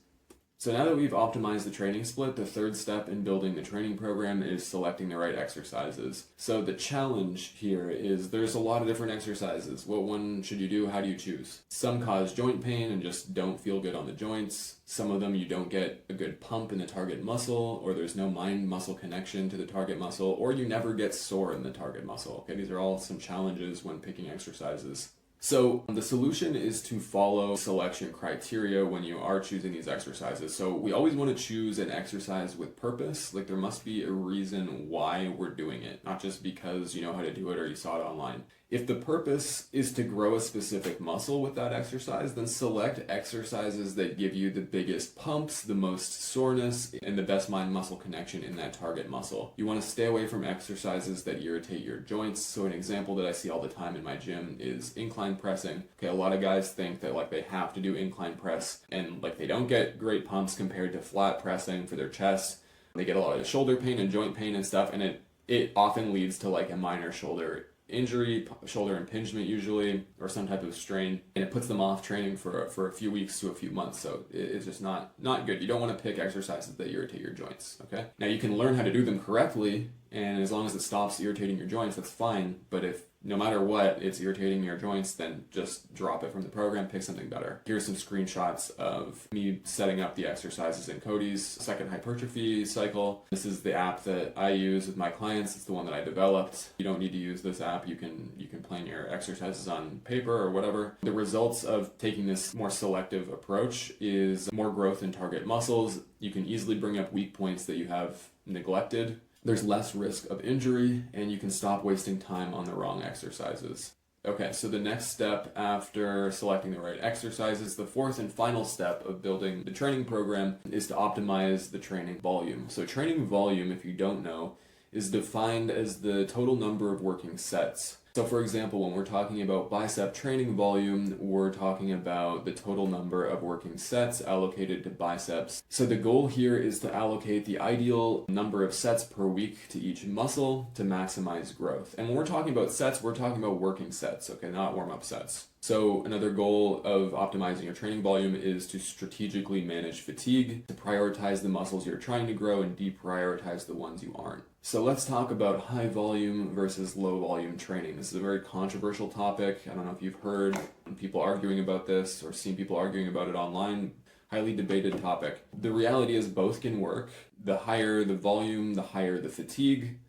So now that we've optimized the training split, the third step in building the training program is selecting the right exercises. So the challenge here is there's a lot of different exercises. What one should you do? How do you choose? Some cause joint pain and just don't feel good on the joints. Some of them you don't get a good pump in the target muscle, or there's no mind-muscle connection to the target muscle, or you never get sore in the target muscle. Okay, these are all some challenges when picking exercises. So the solution is to follow selection criteria when you are choosing these exercises. So we always want to choose an exercise with purpose. Like there must be a reason why we're doing it, not just because you know how to do it or you saw it online. If the purpose is to grow a specific muscle with that exercise, then select exercises that give you the biggest pumps, the most soreness, and the best mind-muscle connection in that target muscle. You want to stay away from exercises that irritate your joints. So an example that I see all the time in my gym is incline pressing. Okay, a lot of guys think that like they have to do incline press and like they don't get great pumps compared to flat pressing for their chest. They get a lot of shoulder pain and joint pain and stuff, and it often leads to like a minor shoulder injury, shoulder impingement usually, or some type of strain, and it puts them off training for a few weeks to a few months. So it's just not good. You don't want to pick exercises that irritate your joints, okay? Now you can learn how to do them correctly, and as long as it stops irritating your joints, that's fine. But if no matter what, it's irritating your joints, then just drop it from the program, pick something better. Here's some screenshots of me setting up the exercises in Cody's second hypertrophy cycle. This is the app that I use with my clients. It's the one that I developed. You don't need to use this app. You can plan your exercises on paper or whatever. The results of taking this more selective approach is more growth in target muscles. You can easily bring up weak points that you have neglected. There's less risk of injury, and you can stop wasting time on the wrong exercises. Okay, so the next step after selecting the right exercises, the fourth and final step of building the training program is to optimize the training volume. So training volume, if you don't know, is defined as the total number of working sets. So for example, when we're talking about bicep training volume, we're talking about the total number of working sets allocated to biceps. So the goal here is to allocate the ideal number of sets per week to each muscle to maximize growth. And when we're talking about sets, we're talking about working sets, okay, not warm-up sets. So another goal of optimizing your training volume is to strategically manage fatigue, to prioritize the muscles you're trying to grow and deprioritize the ones you aren't. So let's talk about high volume versus low volume training. This is a very controversial topic. I don't know if you've heard people arguing about this or seen people arguing about it online. Highly debated topic. The reality is both can work. The higher the volume, the higher the fatigue.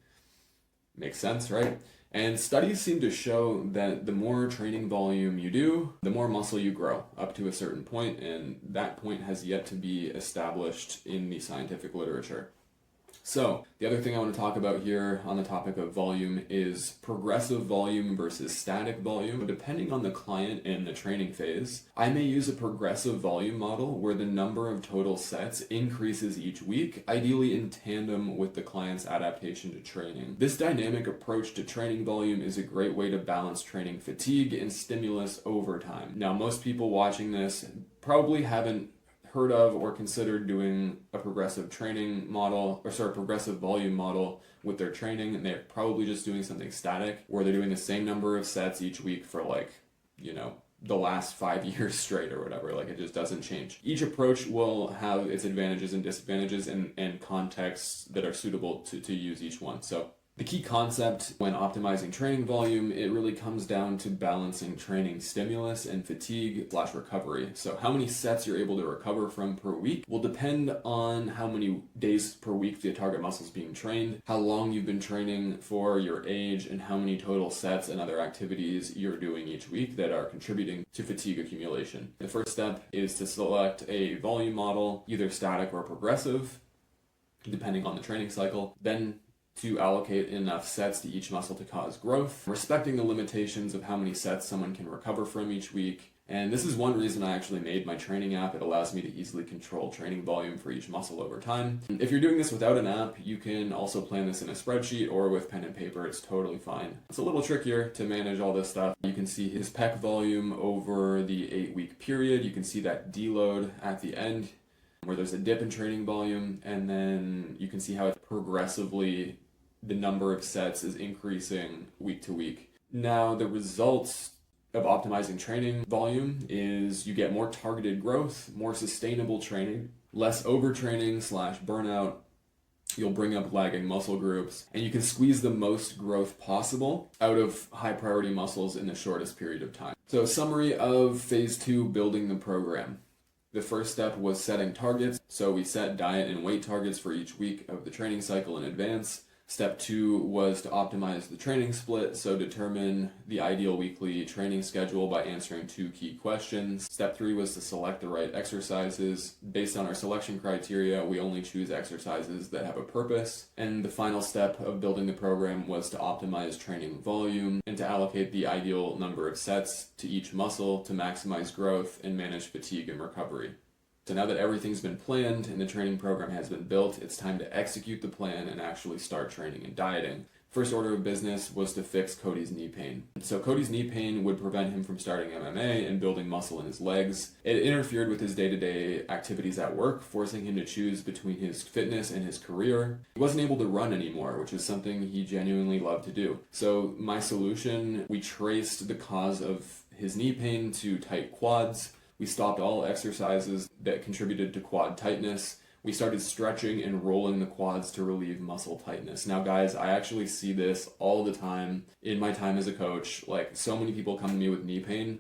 Makes sense, right? And studies seem to show that the more training volume you do, the more muscle you grow up to a certain point, and that point has yet to be established in the scientific literature. So, the other thing I want to talk about here on the topic of volume is progressive volume versus static volume. Depending on the client and the training phase, I may use a progressive volume model where the number of total sets increases each week, ideally in tandem with the client's adaptation to training. This dynamic approach to training volume is a great way to balance training fatigue and stimulus over time. Now, most people watching this probably haven't heard of or considered doing a progressive training model, progressive volume model with their training, and they're probably just doing something static where they're doing the same number of sets each week for the last 5 years straight or whatever. Like, it just doesn't change. Each approach will have its advantages and disadvantages and contexts that are suitable to use each one. So the key concept when optimizing training volume, it really comes down to balancing training stimulus and fatigue/recovery. So how many sets you're able to recover from per week will depend on how many days per week the target muscle is being trained, how long you've been training for, your age, and how many total sets and other activities you're doing each week that are contributing to fatigue accumulation. The first step is to select a volume model, either static or progressive, depending on the training cycle. Then to allocate enough sets to each muscle to cause growth, respecting the limitations of how many sets someone can recover from each week. And this is one reason I actually made my training app. It allows me to easily control training volume for each muscle over time. If you're doing this without an app, you can also plan this in a spreadsheet or with pen and paper. It's totally fine. It's a little trickier to manage all this stuff. You can see his pec volume over the 8-week period. You can see that deload at the end where there's a dip in training volume, and then you can see how it's progressively the number of sets is increasing week to week. Now, the results of optimizing training volume is you get more targeted growth, more sustainable training, less overtraining/burnout. You'll bring up lagging muscle groups, and you can squeeze the most growth possible out of high priority muscles in the shortest period of time. So, a summary of phase 2, building the program. The first step was setting targets. So we set diet and weight targets for each week of the training cycle in advance. Step 2 was to optimize the training split, so determine the ideal weekly training schedule by answering 2 key questions. Step 3 was to select the right exercises. Based on our selection criteria, we only choose exercises that have a purpose. And the final step of building the program was to optimize training volume and to allocate the ideal number of sets to each muscle to maximize growth and manage fatigue and recovery. So now that everything's been planned and the training program has been built, it's time to execute the plan and actually start training and dieting. First order of business was to fix Cody's knee pain. So Cody's knee pain would prevent him from starting MMA and building muscle in his legs. It interfered with his day-to-day activities at work, forcing him to choose between his fitness and his career. He wasn't able to run anymore, which is something he genuinely loved to do. So my solution, we traced the cause of his knee pain to tight quads. We stopped all exercises that contributed to quad tightness. We started stretching and rolling the quads to relieve muscle tightness. Now, guys, I actually see this all the time in my time as a coach. Like, so many people come to me with knee pain.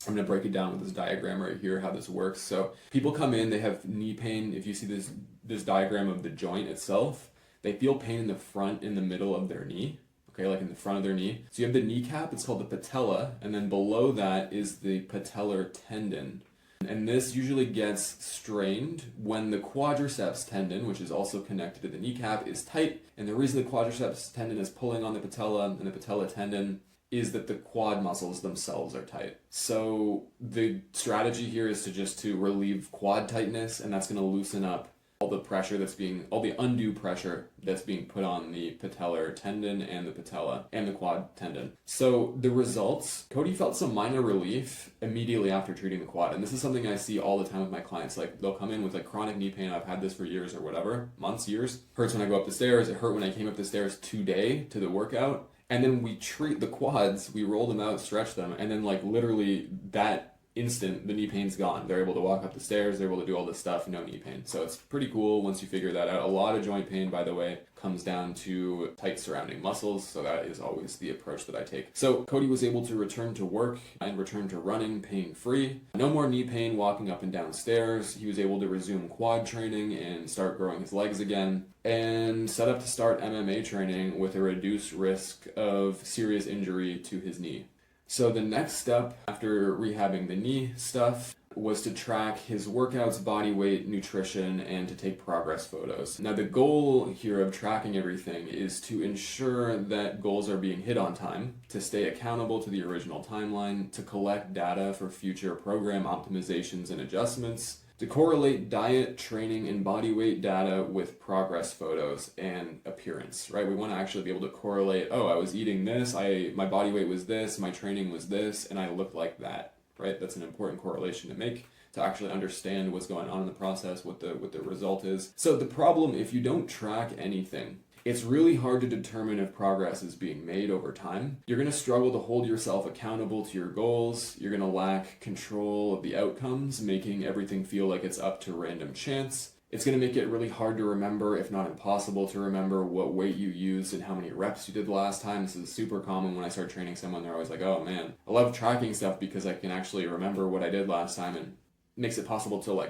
I'm going to break it down with this diagram right here, how this works. So people come in, they have knee pain. If you see this diagram of the joint itself, they feel pain in the front, in the middle of their knee. Okay, like in the front of their knee. So you have the kneecap, it's called the patella, and then below that is the patellar tendon. And this usually gets strained when the quadriceps tendon, which is also connected to the kneecap, is tight. And the reason the quadriceps tendon is pulling on the patella and the patella tendon is that the quad muscles themselves are tight. So the strategy here is to relieve quad tightness, and that's going to loosen up all the undue pressure that's being put on the patellar tendon and the patella and the quad tendon. So the results, Cody felt some minor relief immediately after treating the quad. And this is something I see all the time with my clients. Like they'll come in with like chronic knee pain. I've had this for years or whatever, months, years. Hurts when I go up the stairs. It hurt when I came up the stairs today to the workout. And then we treat the quads, we roll them out, stretch them, and then like literally that instant, the knee pain's gone. They're able to walk up the stairs, they're able to do all this stuff, no knee pain. So it's pretty cool once you figure that out. A lot of joint pain, by the way, comes down to tight surrounding muscles, so that is always the approach that I take. So Cody was able to return to work and return to running pain-free. No more knee pain walking up and down stairs. He was able to resume quad training and start growing his legs again, and set up to start MMA training with a reduced risk of serious injury to his knee. So the next step after rehabbing the knee stuff was to track his workouts, body weight, nutrition, and to take progress photos. Now the goal here of tracking everything is to ensure that goals are being hit on time, to stay accountable to the original timeline, to collect data for future program optimizations and adjustments, to correlate diet, training, and body weight data with progress photos and appearance, right? We want to actually be able to correlate, oh, I was eating this, my body weight was this, my training was this, and I looked like that, right? That's an important correlation to make to actually understand what's going on in the process, what the result is. So the problem, if you don't track anything, it's really hard to determine if progress is being made over time. You're going to struggle to hold yourself accountable to your goals. You're going to lack control of the outcomes, making everything feel like it's up to random chance. It's going to make it really hard to remember, if not impossible to remember, what weight you used and how many reps you did the last time. This is super common when I start training someone. They're always like, oh man, I love tracking stuff because I can actually remember what I did last time, and it makes it possible to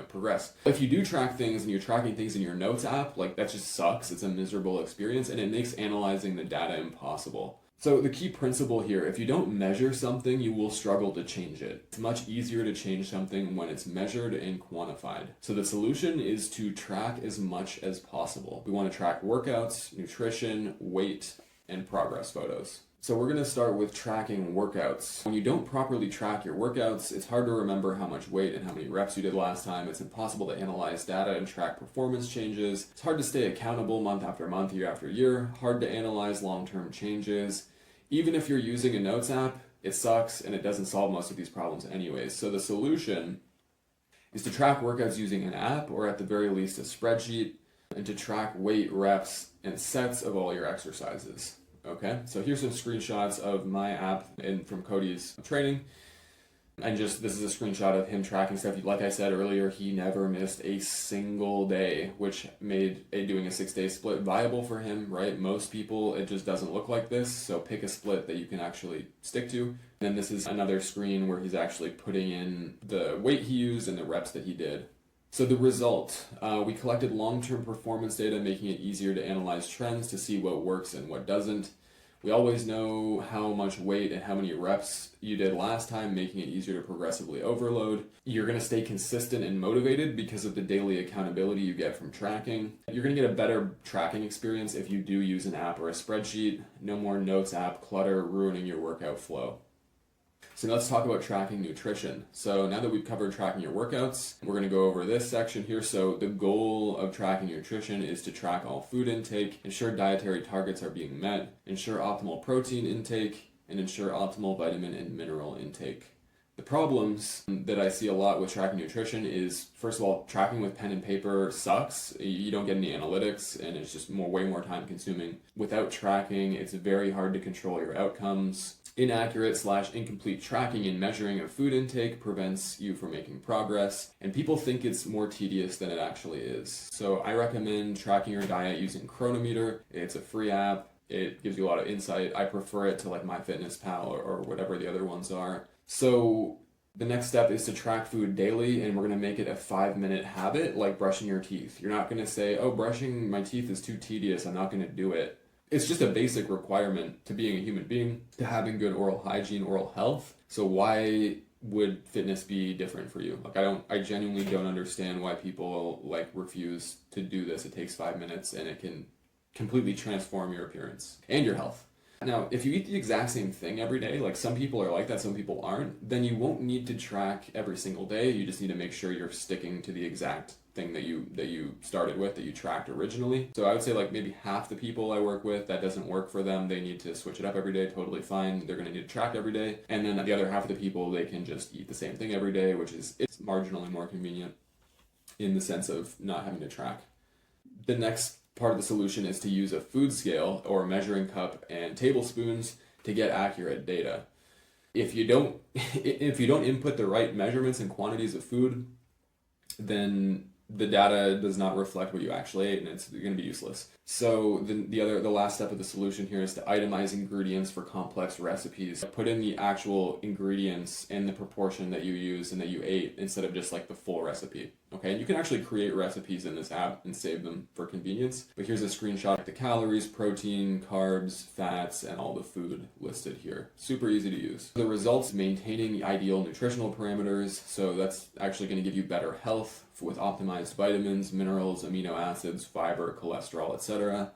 progress. If you do track things and you're tracking things in your notes app, that just sucks. It's a miserable experience and it makes analyzing the data impossible. So the key principle here, if you don't measure something, you will struggle to change it. It's much easier to change something when it's measured and quantified. So the solution is to track as much as possible. We want to track workouts, nutrition, weight, and progress photos. So we're going to start with tracking workouts. When you don't properly track your workouts, it's hard to remember how much weight and how many reps you did last time. It's impossible to analyze data and track performance changes. It's hard to stay accountable month after month, year after year. Hard to analyze long-term changes. Even if you're using a notes app, it sucks and it doesn't solve most of these problems anyways. So the solution is to track workouts using an app, or at the very least a spreadsheet, and to track weight, reps, and sets of all your exercises. Okay, so here's some screenshots of my app and from Cody's training. And this is a screenshot of him tracking stuff. Like I said earlier, he never missed a single day, which made doing a 6-day split viable for him, right? Most people, it just doesn't look like this. So pick a split that you can actually stick to. And then this is another screen where he's actually putting in the weight he used and the reps that he did. So the result, we collected long-term performance data, making it easier to analyze trends to see what works and what doesn't. We always know how much weight and how many reps you did last time, making it easier to progressively overload. You're going to stay consistent and motivated because of the daily accountability you get from tracking. You're going to get a better tracking experience if you do use an app or a spreadsheet. No more notes app clutter ruining your workout flow. So let's talk about tracking nutrition. So now that we've covered tracking your workouts, we're going to go over this section here. So the goal of tracking nutrition is to track all food intake, ensure dietary targets are being met, ensure optimal protein intake, and ensure optimal vitamin and mineral intake. The problems that I see a lot with tracking nutrition is, first of all, tracking with pen and paper sucks. You don't get any analytics and it's just way more time consuming. Without tracking, it's very hard to control your outcomes. Inaccurate/incomplete tracking and measuring of food intake prevents you from making progress, and people think it's more tedious than it actually is. So I recommend tracking your diet using Chronometer. It's a free app. It gives you a lot of insight. I prefer it to MyFitnessPal or whatever the other ones are. So the next step is to track food daily, and we're going to make it a 5-minute habit, like brushing your teeth. You're not going to say, oh, brushing my teeth is too tedious, I'm not going to do it. It's just a basic requirement to being a human being, to having good oral hygiene, oral health. So why would fitness be different for you? I genuinely don't understand why people refuse to do this. It takes 5 minutes and it can completely transform your appearance and your health. Now, if you eat the exact same thing every day, some people are like that, some people aren't, then you won't need to track every single day. You just need to make sure you're sticking to the exact thing that you started with, that you tracked originally. So I would say like maybe half the people I work with, that doesn't work for them. They need to switch it up every day. Totally fine. They're going to need to track every day. And then the other half of the people, they can just eat the same thing every day, which is it's marginally more convenient in the sense of not having to track. The next part of the solution is to use a food scale or a measuring cup and tablespoons to get accurate data. If you don't input the right measurements and quantities of food, then the data does not reflect what you actually ate, and it's going to be useless. So the last step of the solution here is to itemize ingredients for complex recipes. Put in the actual ingredients and the proportion that you use and that you ate instead of just like the full recipe. Okay, and you can actually create recipes in this app and save them for convenience. But here's a screenshot of the calories, protein, carbs, fats, and all the food listed here. Super easy to use. The results: maintaining ideal nutritional parameters. So that's actually going to give you better health with optimized vitamins, minerals, amino acids, fiber, cholesterol, etc.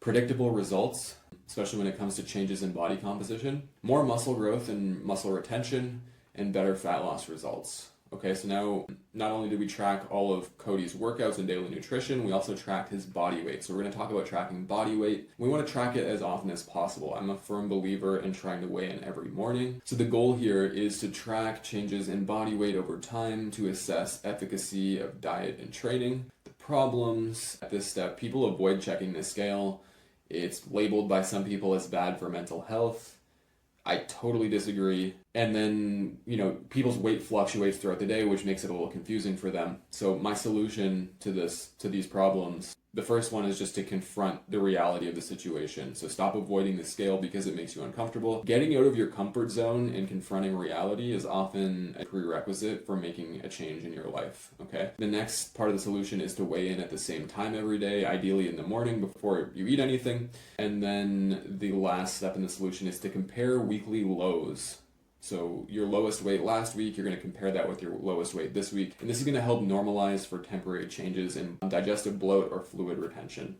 Predictable results, especially when it comes to changes in body composition. More muscle growth and muscle retention, and better fat loss results. Okay, so now not only did we track all of Cody's workouts and daily nutrition, we also tracked his body weight. So we're going to talk about tracking body weight. We want to track it as often as possible. I'm a firm believer in trying to weigh in every morning. So the goal here is to track changes in body weight over time to assess efficacy of diet and training. The problems at this step: people avoid checking the scale. It's labeled by some people as bad for mental health. I totally disagree. And then, people's weight fluctuates throughout the day, which makes it a little confusing for them. So my solution to these problems, the first one is just to confront the reality of the situation. So stop avoiding the scale because it makes you uncomfortable. Getting out of your comfort zone and confronting reality is often a prerequisite for making a change in your life, okay? The next part of the solution is to weigh in at the same time every day, ideally in the morning before you eat anything. And then the last step in the solution is to compare weekly lows. So your lowest weight last week, you're going to compare that with your lowest weight this week. And this is going to help normalize for temporary changes in digestive bloat or fluid retention.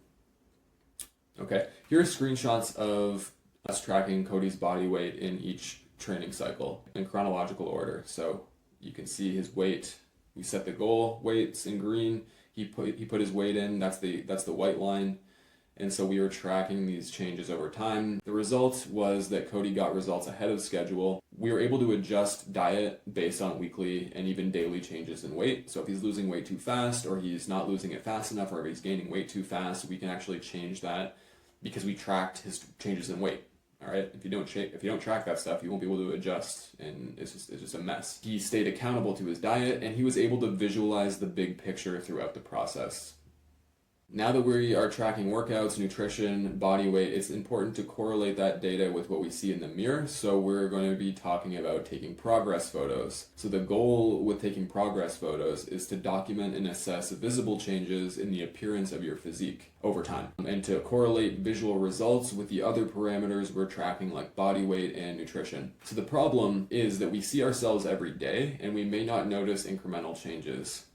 Okay, here are screenshots of us tracking Cody's body weight in each training cycle in chronological order. So you can see his weight. We set the goal weights in green. He put his weight in. That's the white line. And so we were tracking these changes over time. The result was that Cody got results ahead of schedule. We were able to adjust diet based on weekly and even daily changes in weight. So if he's losing weight too fast, or he's not losing it fast enough, or if he's gaining weight too fast, we can actually change that because we tracked his changes in weight. All right. If you don't track that stuff, you won't be able to adjust, and it's just a mess. He stayed accountable to his diet, and he was able to visualize the big picture throughout the process. Now that we are tracking workouts, nutrition, body weight, it's important to correlate that data with what we see in the mirror. So we're going to be talking about taking progress photos. So the goal with taking progress photos is to document and assess visible changes in the appearance of your physique over time, and to correlate visual results with the other parameters we're tracking, like body weight and nutrition. So the problem is that we see ourselves every day and we may not notice incremental changes.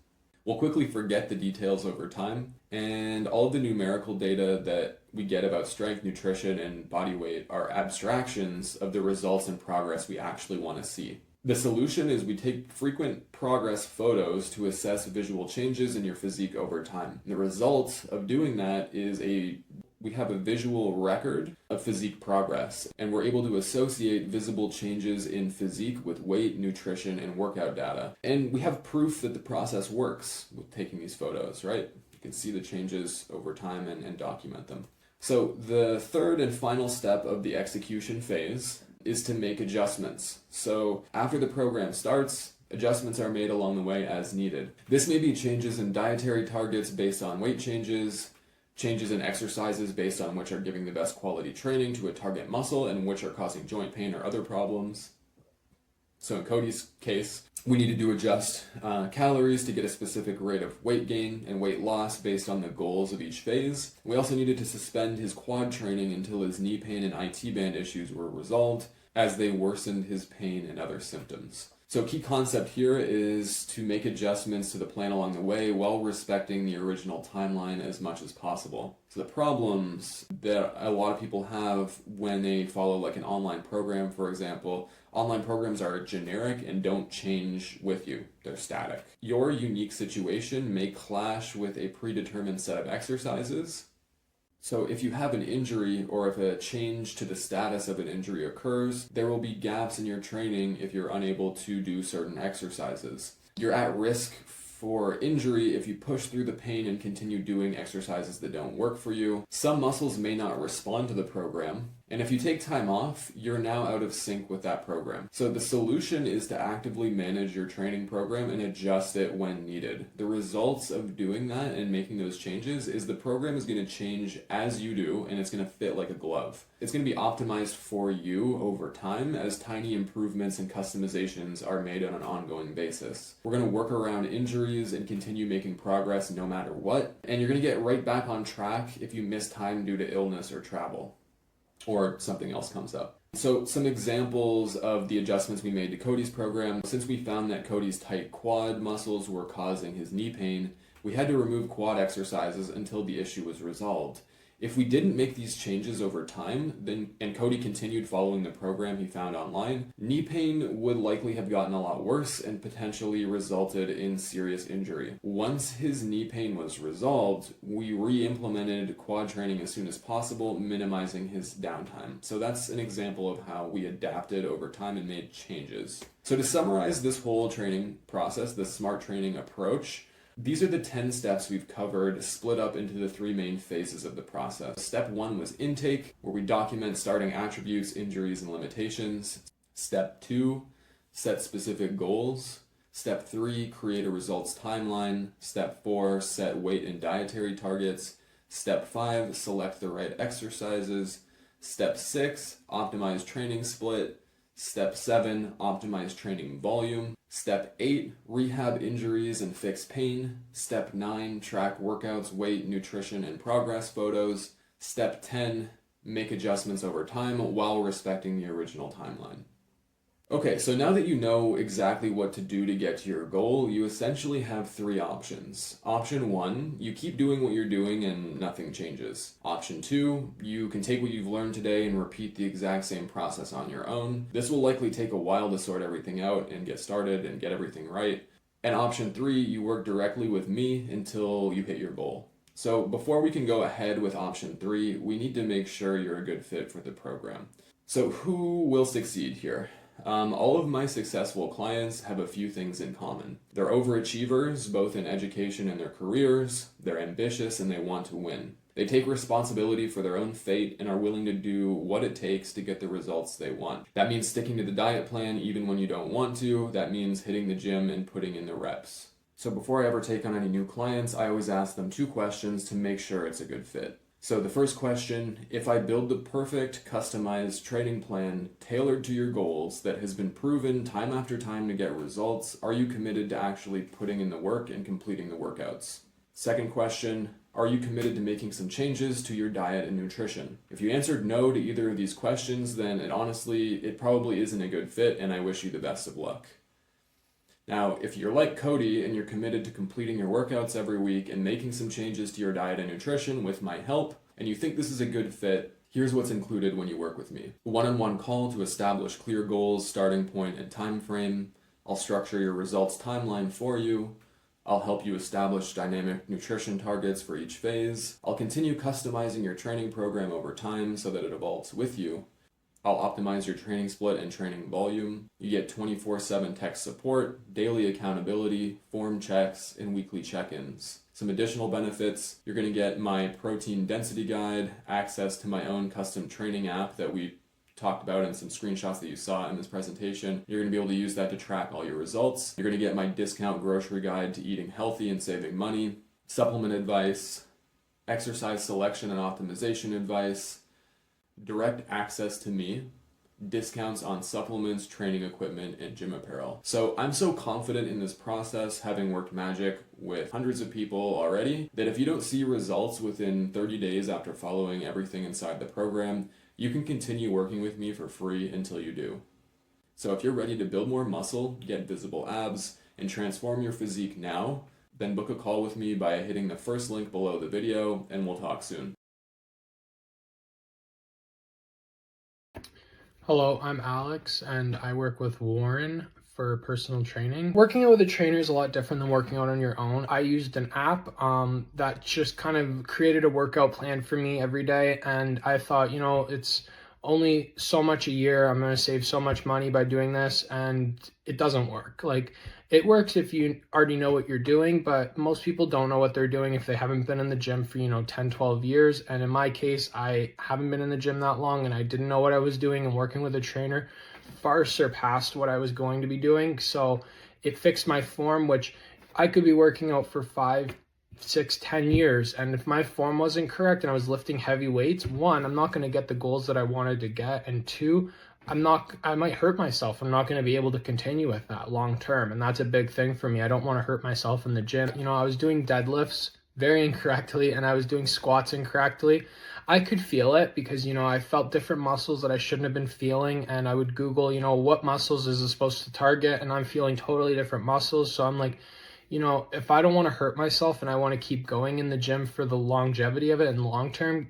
We'll quickly forget the details over time, and all of the numerical data that we get about strength, nutrition, and body weight are abstractions of the results and progress we actually want to see. The solution is we take frequent progress photos to assess visual changes in your physique over time. The result of doing that is we have a visual record of physique progress, and we're able to associate visible changes in physique with weight, nutrition, and workout data. And we have proof that the process works with taking these photos, right? You can see the changes over time and document them. So the third and final step of the execution phase is to make adjustments. So after the program starts, adjustments are made along the way as needed. This may be changes in dietary targets based on weight changes in exercises based on which are giving the best quality training to a target muscle and which are causing joint pain or other problems. So in Cody's case, we needed to adjust calories to get a specific rate of weight gain and weight loss based on the goals of each phase. We also needed to suspend his quad training until his knee pain and IT band issues were resolved, as they worsened his pain and other symptoms. So key concept here is to make adjustments to the plan along the way while respecting the original timeline as much as possible. So the problems that a lot of people have when they follow like an online program, for example, online programs are generic and don't change with you. They're static. Your unique situation may clash with a predetermined set of exercises. So if you have an injury or if a change to the status of an injury occurs, there will be gaps in your training if you're unable to do certain exercises. You're at risk for injury if you push through the pain and continue doing exercises that don't work for you. Some muscles may not respond to the program, and if you take time off, you're now out of sync with that program. So the solution is to actively manage your training program and adjust it when needed. The results of doing that and making those changes is the program is going to change as you do, and it's going to fit like a glove. It's going to be optimized for you over time as tiny improvements and customizations are made on an ongoing basis. We're going to work around injuries and continue making progress no matter what, and you're going to get right back on track if you miss time due to illness or travel, or something else comes up. So some examples of the adjustments we made to Cody's program. Since we found that Cody's tight quad muscles were causing his knee pain, we had to remove quad exercises until the issue was resolved. If we didn't make these changes over time, and Cody continued following the program he found online, knee pain would likely have gotten a lot worse and potentially resulted in serious injury. Once his knee pain was resolved, we re-implemented quad training as soon as possible, minimizing his downtime. So that's an example of how we adapted over time and made changes. So to summarize this whole training process, the SMART training approach, these are the 10 steps we've covered, split up into the 3 main phases of the process. Step 1 was intake, where we document starting attributes, injuries, and limitations. Step 2, set specific goals. Step 3, create a results timeline. Step 4, set weight and dietary targets. Step 5, select the right exercises. Step 6, optimize training split. Step 7, optimize training volume. Step 8, rehab injuries and fix pain. Step 9, track workouts, weight, nutrition, and progress photos. Step 10, make adjustments over time while respecting the original timeline. Okay, so now that you know exactly what to do to get to your goal, you essentially have 3 options. Option 1, you keep doing what you're doing and nothing changes. Option 2, you can take what you've learned today and repeat the exact same process on your own. This will likely take a while to sort everything out and get started and get everything right. And option 3, you work directly with me until you hit your goal. So before we can go ahead with option 3, we need to make sure you're a good fit for the program. So who will succeed here? All of my successful clients have a few things in common. They're overachievers, both in education and their careers. They're ambitious and they want to win. They take responsibility for their own fate and are willing to do what it takes to get the results they want. That means sticking to the diet plan even when you don't want to. That means hitting the gym and putting in the reps. So before I ever take on any new clients, I always ask them 2 questions to make sure it's a good fit. So the first question, if I build the perfect customized training plan tailored to your goals that has been proven time after time to get results, are you committed to actually putting in the work and completing the workouts? Second question, are you committed to making some changes to your diet and nutrition? If you answered no to either of these questions, then it probably isn't a good fit, and I wish you the best of luck. Now, if you're like Cody and you're committed to completing your workouts every week and making some changes to your diet and nutrition with my help, and you think this is a good fit, here's what's included when you work with me. A one-on-one call to establish clear goals, starting point, and time frame. I'll structure your results timeline for you. I'll help you establish dynamic nutrition targets for each phase. I'll continue customizing your training program over time so that it evolves with you. I'll optimize your training split and training volume. You get 24/7 tech support, daily accountability, form checks, and weekly check-ins. Some additional benefits, you're going to get my protein density guide, access to my own custom training app that we talked about in some screenshots that you saw in this presentation. You're going to be able to use that to track all your results. You're going to get my discount grocery guide to eating healthy and saving money, supplement advice, exercise selection and optimization advice, direct access to me, discounts on supplements, training equipment, and gym apparel. So I'm so confident in this process, having worked magic with hundreds of people already, that if you don't see results within 30 days after following everything inside the program, you can continue working with me for free until you do. So if you're ready to build more muscle, get visible abs, and transform your physique now, then book a call with me by hitting the first link below the video, and we'll talk soon. Hello, I'm Alex, and I work with Warren for personal training. Working out with a trainer is a lot different than working out on your own. I used an app that just kind of created a workout plan for me every day, and I thought, it's only so much a year. I'm going to save so much money by doing this, and it doesn't work. Like, it works if you already know what you're doing, but most people don't know what they're doing if they haven't been in the gym for, 10, 12 years. And in my case, I haven't been in the gym that long, and I didn't know what I was doing, and working with a trainer far surpassed what I was going to be doing. So it fixed my form, which I could be working out for 5, 6, 10 years. And if my form wasn't correct and I was lifting heavy weights, one, I'm not going to get the goals that I wanted to get. And two, I might hurt myself. I'm not going to be able to continue with that long term. And that's a big thing for me. I don't want to hurt myself in the gym. I was doing deadlifts very incorrectly, and I was doing squats incorrectly. I could feel it because, I felt different muscles that I shouldn't have been feeling. And I would Google, what muscles is it supposed to target? And I'm feeling totally different muscles. So I'm like, if I don't want to hurt myself and I want to keep going in the gym for the longevity of it and long term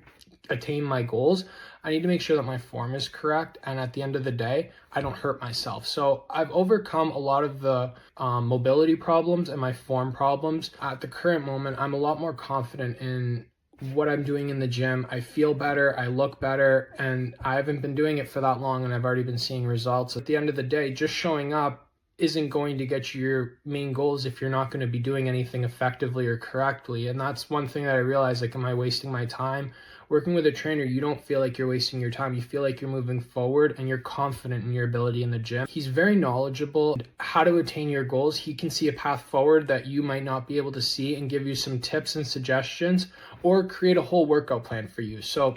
attain my goals, I need to make sure that my form is correct. And at the end of the day, I don't hurt myself. So I've overcome a lot of the mobility problems and my form problems. At the current moment, I'm a lot more confident in what I'm doing in the gym. I feel better, I look better, and I haven't been doing it for that long, and I've already been seeing results. At the end of the day, just showing up isn't going to get you your main goals if you're not going to be doing anything effectively or correctly. And that's one thing that I realized, like, am I wasting my time? Working with a trainer, you don't feel like you're wasting your time. You feel like you're moving forward and you're confident in your ability in the gym. He's very knowledgeable how to attain your goals. He can see a path forward that you might not be able to see and give you some tips and suggestions, or create a whole workout plan for you. So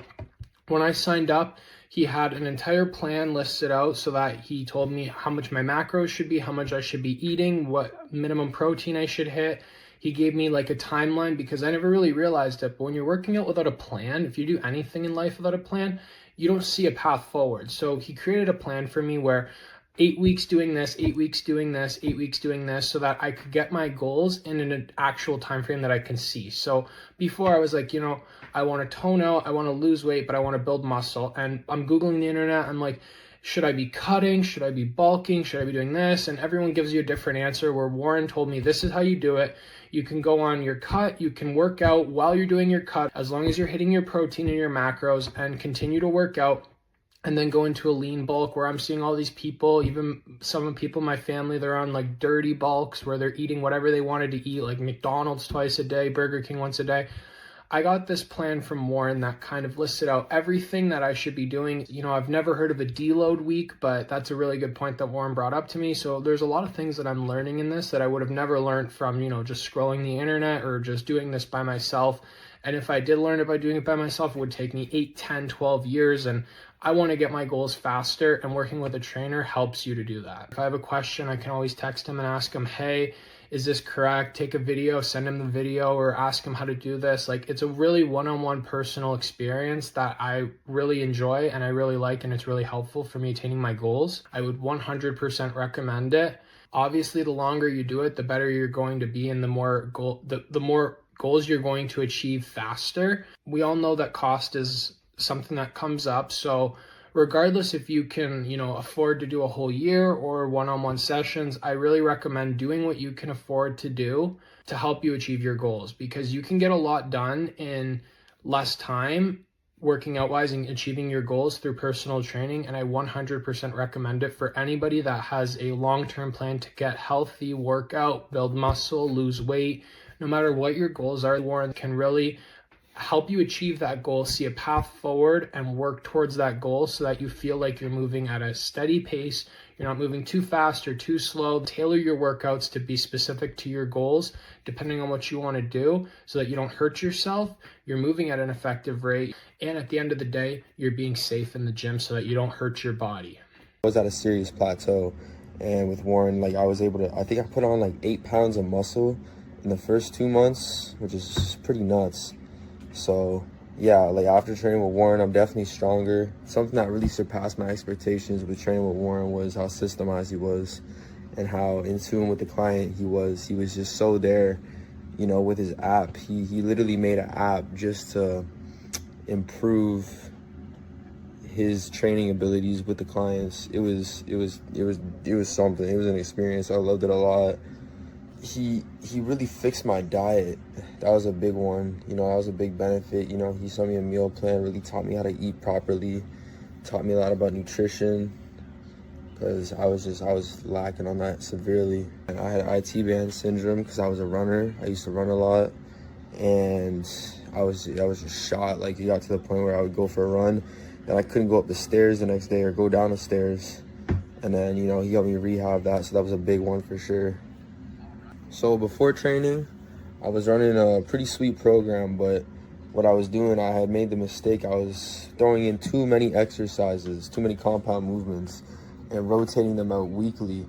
when I signed up, he had an entire plan listed out so that he told me how much my macros should be, how much I should be eating, what minimum protein I should hit. He gave me like a timeline because I never really realized it. But when you're working out without a plan, if you do anything in life without a plan, you don't see a path forward. So he created a plan for me where 8 weeks doing this, 8 weeks doing this, 8 weeks doing this, so that I could get my goals in an actual time frame that I can see. So before I was like, I want to tone out, I want to lose weight, but I want to build muscle. And I'm Googling the internet. I'm like, should I be cutting? Should I be bulking? Should I be doing this? And everyone gives you a different answer, where Warren told me, this is how you do it. You can go on your cut, you can work out while you're doing your cut, as long as you're hitting your protein and your macros, and continue to work out. And then go into a lean bulk, where I'm seeing all these people, even some people in my family, they're on like dirty bulks where they're eating whatever they wanted to eat, like McDonald's twice a day, Burger King once a day. I got this plan from Warren that kind of listed out everything that I should be doing. I've never heard of a deload week, but that's a really good point that Warren brought up to me. So there's a lot of things that I'm learning in this that I would have never learned from, just scrolling the internet or just doing this by myself. And if I did learn it by doing it by myself, it would take me 8, 10, 12 years. And I want to get my goals faster, and working with a trainer helps you to do that. If I have a question, I can always text him and ask him, hey, is this correct? Take a video, send him the video, or ask him how to do this. Like, it's a really one-on-one personal experience that I really enjoy and I really like, and it's really helpful for me attaining my goals. I would 100% recommend it. Obviously, the longer you do it, the better you're going to be, and the more goals you're going to achieve faster. We all know that cost is something that comes up. So regardless if you can, afford to do a whole year or one-on-one sessions, I really recommend doing what you can afford to do to help you achieve your goals, because you can get a lot done in less time working out wise and achieving your goals through personal training. And I 100% recommend it for anybody that has a long-term plan to get healthy, work out, build muscle, lose weight. No matter what your goals are, Warren can really help you achieve that goal, see a path forward, and work towards that goal so that you feel like you're moving at a steady pace. You're not moving too fast or too slow. Tailor your workouts to be specific to your goals, depending on what you want to do, so that you don't hurt yourself. You're moving at an effective rate. And at the end of the day, you're being safe in the gym so that you don't hurt your body. I was at a serious plateau, and with Warren, I was able to, I think I put on 8 pounds of muscle in the first 2 months, which is pretty nuts. So yeah, like after training with Warren, I'm definitely stronger. Something that really surpassed my expectations with training with Warren was how systemized he was and how in tune with the client he was. He was just so there, you know, with his app. He literally made an app just to improve his training abilities with the clients. It was something. It was an experience. I loved it a lot. He really fixed my diet. That was a big one. You know, that was a big benefit. You know, he sent me a meal plan, really taught me how to eat properly, taught me a lot about nutrition, because I was lacking on that severely. And I had IT band syndrome because I was a runner. I used to run a lot, and I was just shot. Like, it got to the point where I would go for a run and I couldn't go up the stairs the next day or go down the stairs. And then, you know, he helped me rehab that, so that was a big one for sure. So before training, I was running a pretty sweet program, but what I was doing, I had made the mistake. I was throwing in too many exercises, too many compound movements, and rotating them out weekly.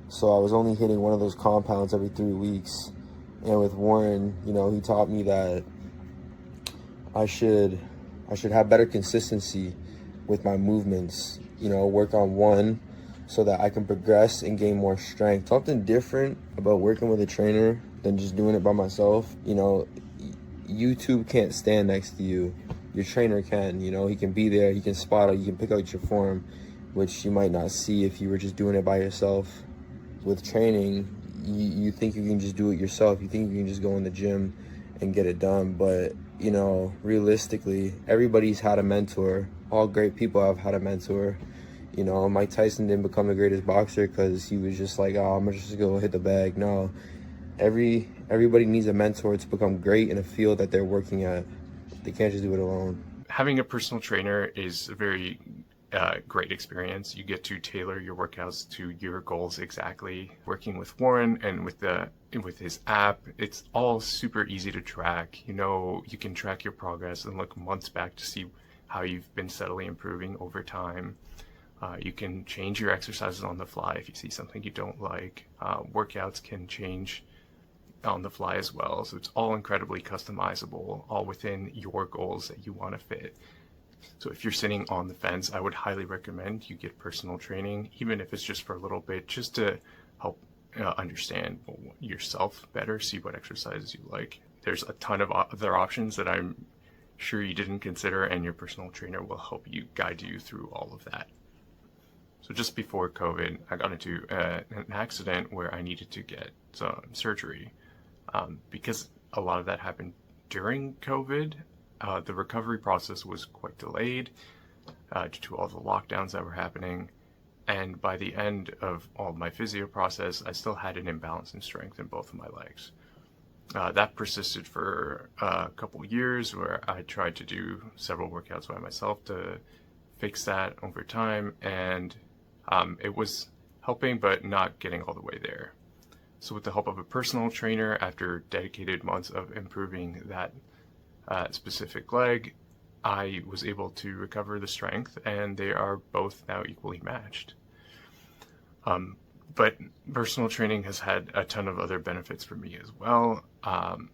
So I was only hitting one of those compounds every 3 weeks. And with Warren, you know, he taught me that I should have better consistency with my movements, you know, work on one so that I can progress and gain more strength. Something different about working with a trainer than just doing it by myself. You know, YouTube can't stand next to you. Your trainer can, you know, he can be there, he can spot it, you can pick out your form, which you might not see if you were just doing it by yourself. With training, you think you can just do it yourself. You think you can just go in the gym and get it done. But, you know, realistically, everybody's had a mentor. All great people have had a mentor. You know, Mike Tyson didn't become the greatest boxer because he was just like, oh, I'm gonna just go hit the bag. No, everybody needs a mentor to become great in a field that they're working at. They can't just do it alone. Having a personal trainer is a very great experience. You get to tailor your workouts to your goals exactly. Working with Warren and with his app, it's all super easy to track. You know, you can track your progress and look months back to see how you've been steadily improving over time. You can change your exercises on the fly if you see something you don't like. Workouts can change on the fly as well. So it's all incredibly customizable, all within your goals that you want to fit. So if you're sitting on the fence, I would highly recommend you get personal training, even if it's just for a little bit, just to help understand yourself better, see what exercises you like. There's a ton of other options that I'm sure you didn't consider, and your personal trainer will help you guide you through all of that. So just before COVID, I got into an accident where I needed to get some surgery. Because a lot of that happened during COVID, the recovery process was quite delayed due to all the lockdowns that were happening. And by the end of all my physio process, I still had an imbalance in strength in both of my legs. That persisted for a couple of years where I tried to do several workouts by myself to fix that over time. And it was helping, but not getting all the way there. So with the help of a personal trainer, after dedicated months of improving that specific leg, I was able to recover the strength, and they are both now equally matched. But personal training has had a ton of other benefits for me as well. I'm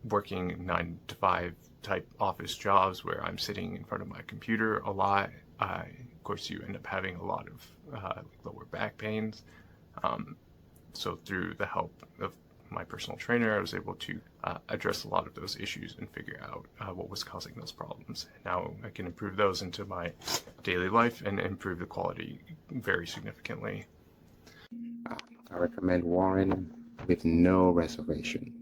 working 9-to-5 type office jobs where I'm sitting in front of my computer a lot. Of course, you end up having a lot of lower back pains. So through the help of my personal trainer, I was able to address a lot of those issues and figure out what was causing those problems. Now I can improve those into my daily life and improve the quality very significantly. I recommend Warren with no reservation.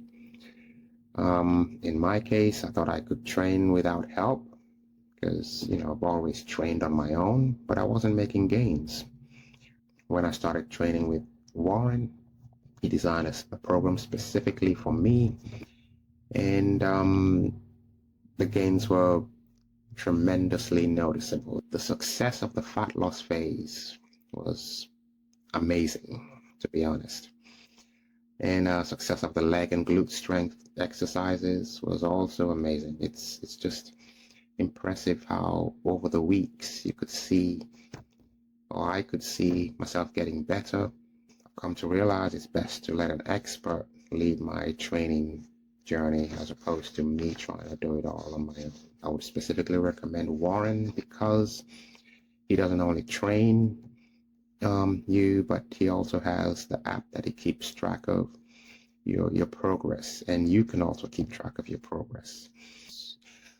In my case, I thought I could train without help because, you know, I've always trained on my own, but I wasn't making gains. When I started training with Warren, he designed a program specifically for me, and the gains were tremendously noticeable. The success of the fat loss phase was amazing, to be honest. And success of the leg and glute strength exercises was also amazing. It's just impressive how over the weeks you could see, or I could see myself getting better. I've come to realize it's best to let an expert lead my training journey as opposed to me trying to do it all on my own. I would specifically recommend Warren because he doesn't only train you, but he also has the app that he keeps track of your progress, and you can also keep track of your progress.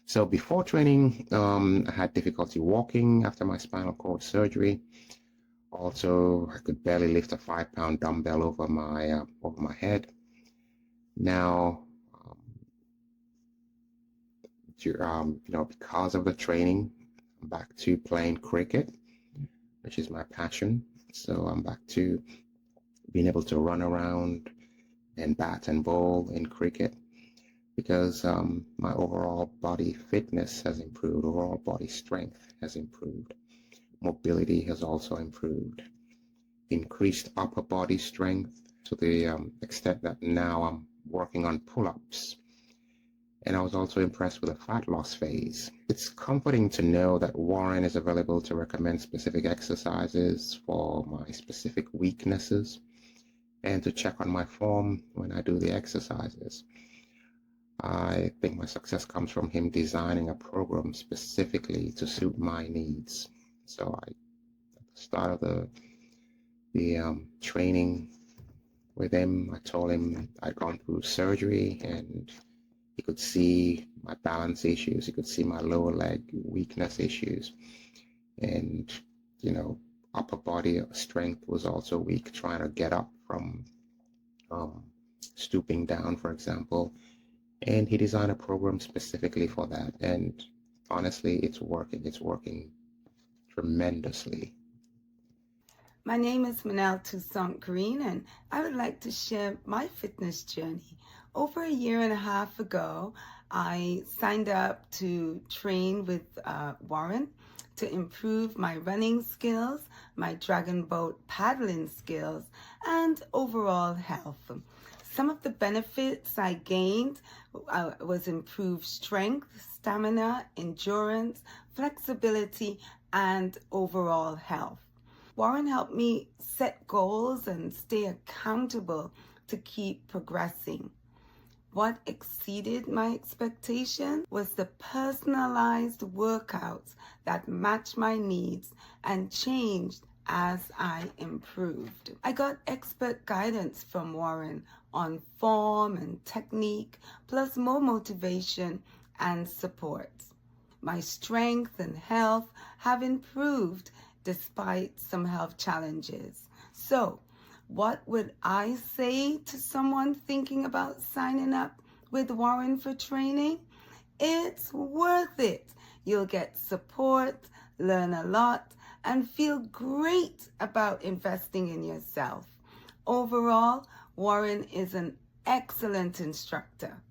So before training, I had difficulty walking after my spinal cord surgery. Also, I could barely lift a 5-pound dumbbell over my head. Now, because of the training, I'm back to playing cricket, which is my passion. So I'm back to being able to run around and bat and bowl in cricket because my overall body fitness has improved, overall body strength has improved, mobility has also improved, increased upper body strength to the extent that now I'm working on pull-ups. And I was also impressed with the fat loss phase. It's comforting to know that Warren is available to recommend specific exercises for my specific weaknesses and to check on my form when I do the exercises. I think my success comes from him designing a program specifically to suit my needs. So at the start of the training with him, I told him I'd gone through surgery and he could see my balance issues. He could see my lower leg weakness issues. And, upper body strength was also weak, trying to get up from stooping down, for example. And he designed a program specifically for that. And honestly, it's working. It's working tremendously. My name is Manel Toussaint Green, and I would like to share my fitness journey. Over a year and a half ago, I signed up to train with Warren to improve my running skills, my dragon boat paddling skills, and overall health. Some of the benefits I gained was improved strength, stamina, endurance, flexibility, and overall health. Warren helped me set goals and stay accountable to keep progressing. What exceeded my expectation was the personalized workouts that matched my needs and changed as I improved. I got expert guidance from Warren on form and technique, plus more motivation and support. My strength and health have improved despite some health challenges. So, what would I say to someone thinking about signing up with Warren for training? It's worth it. You'll get support, learn a lot, and feel great about investing in yourself. Overall, Warren is an excellent instructor.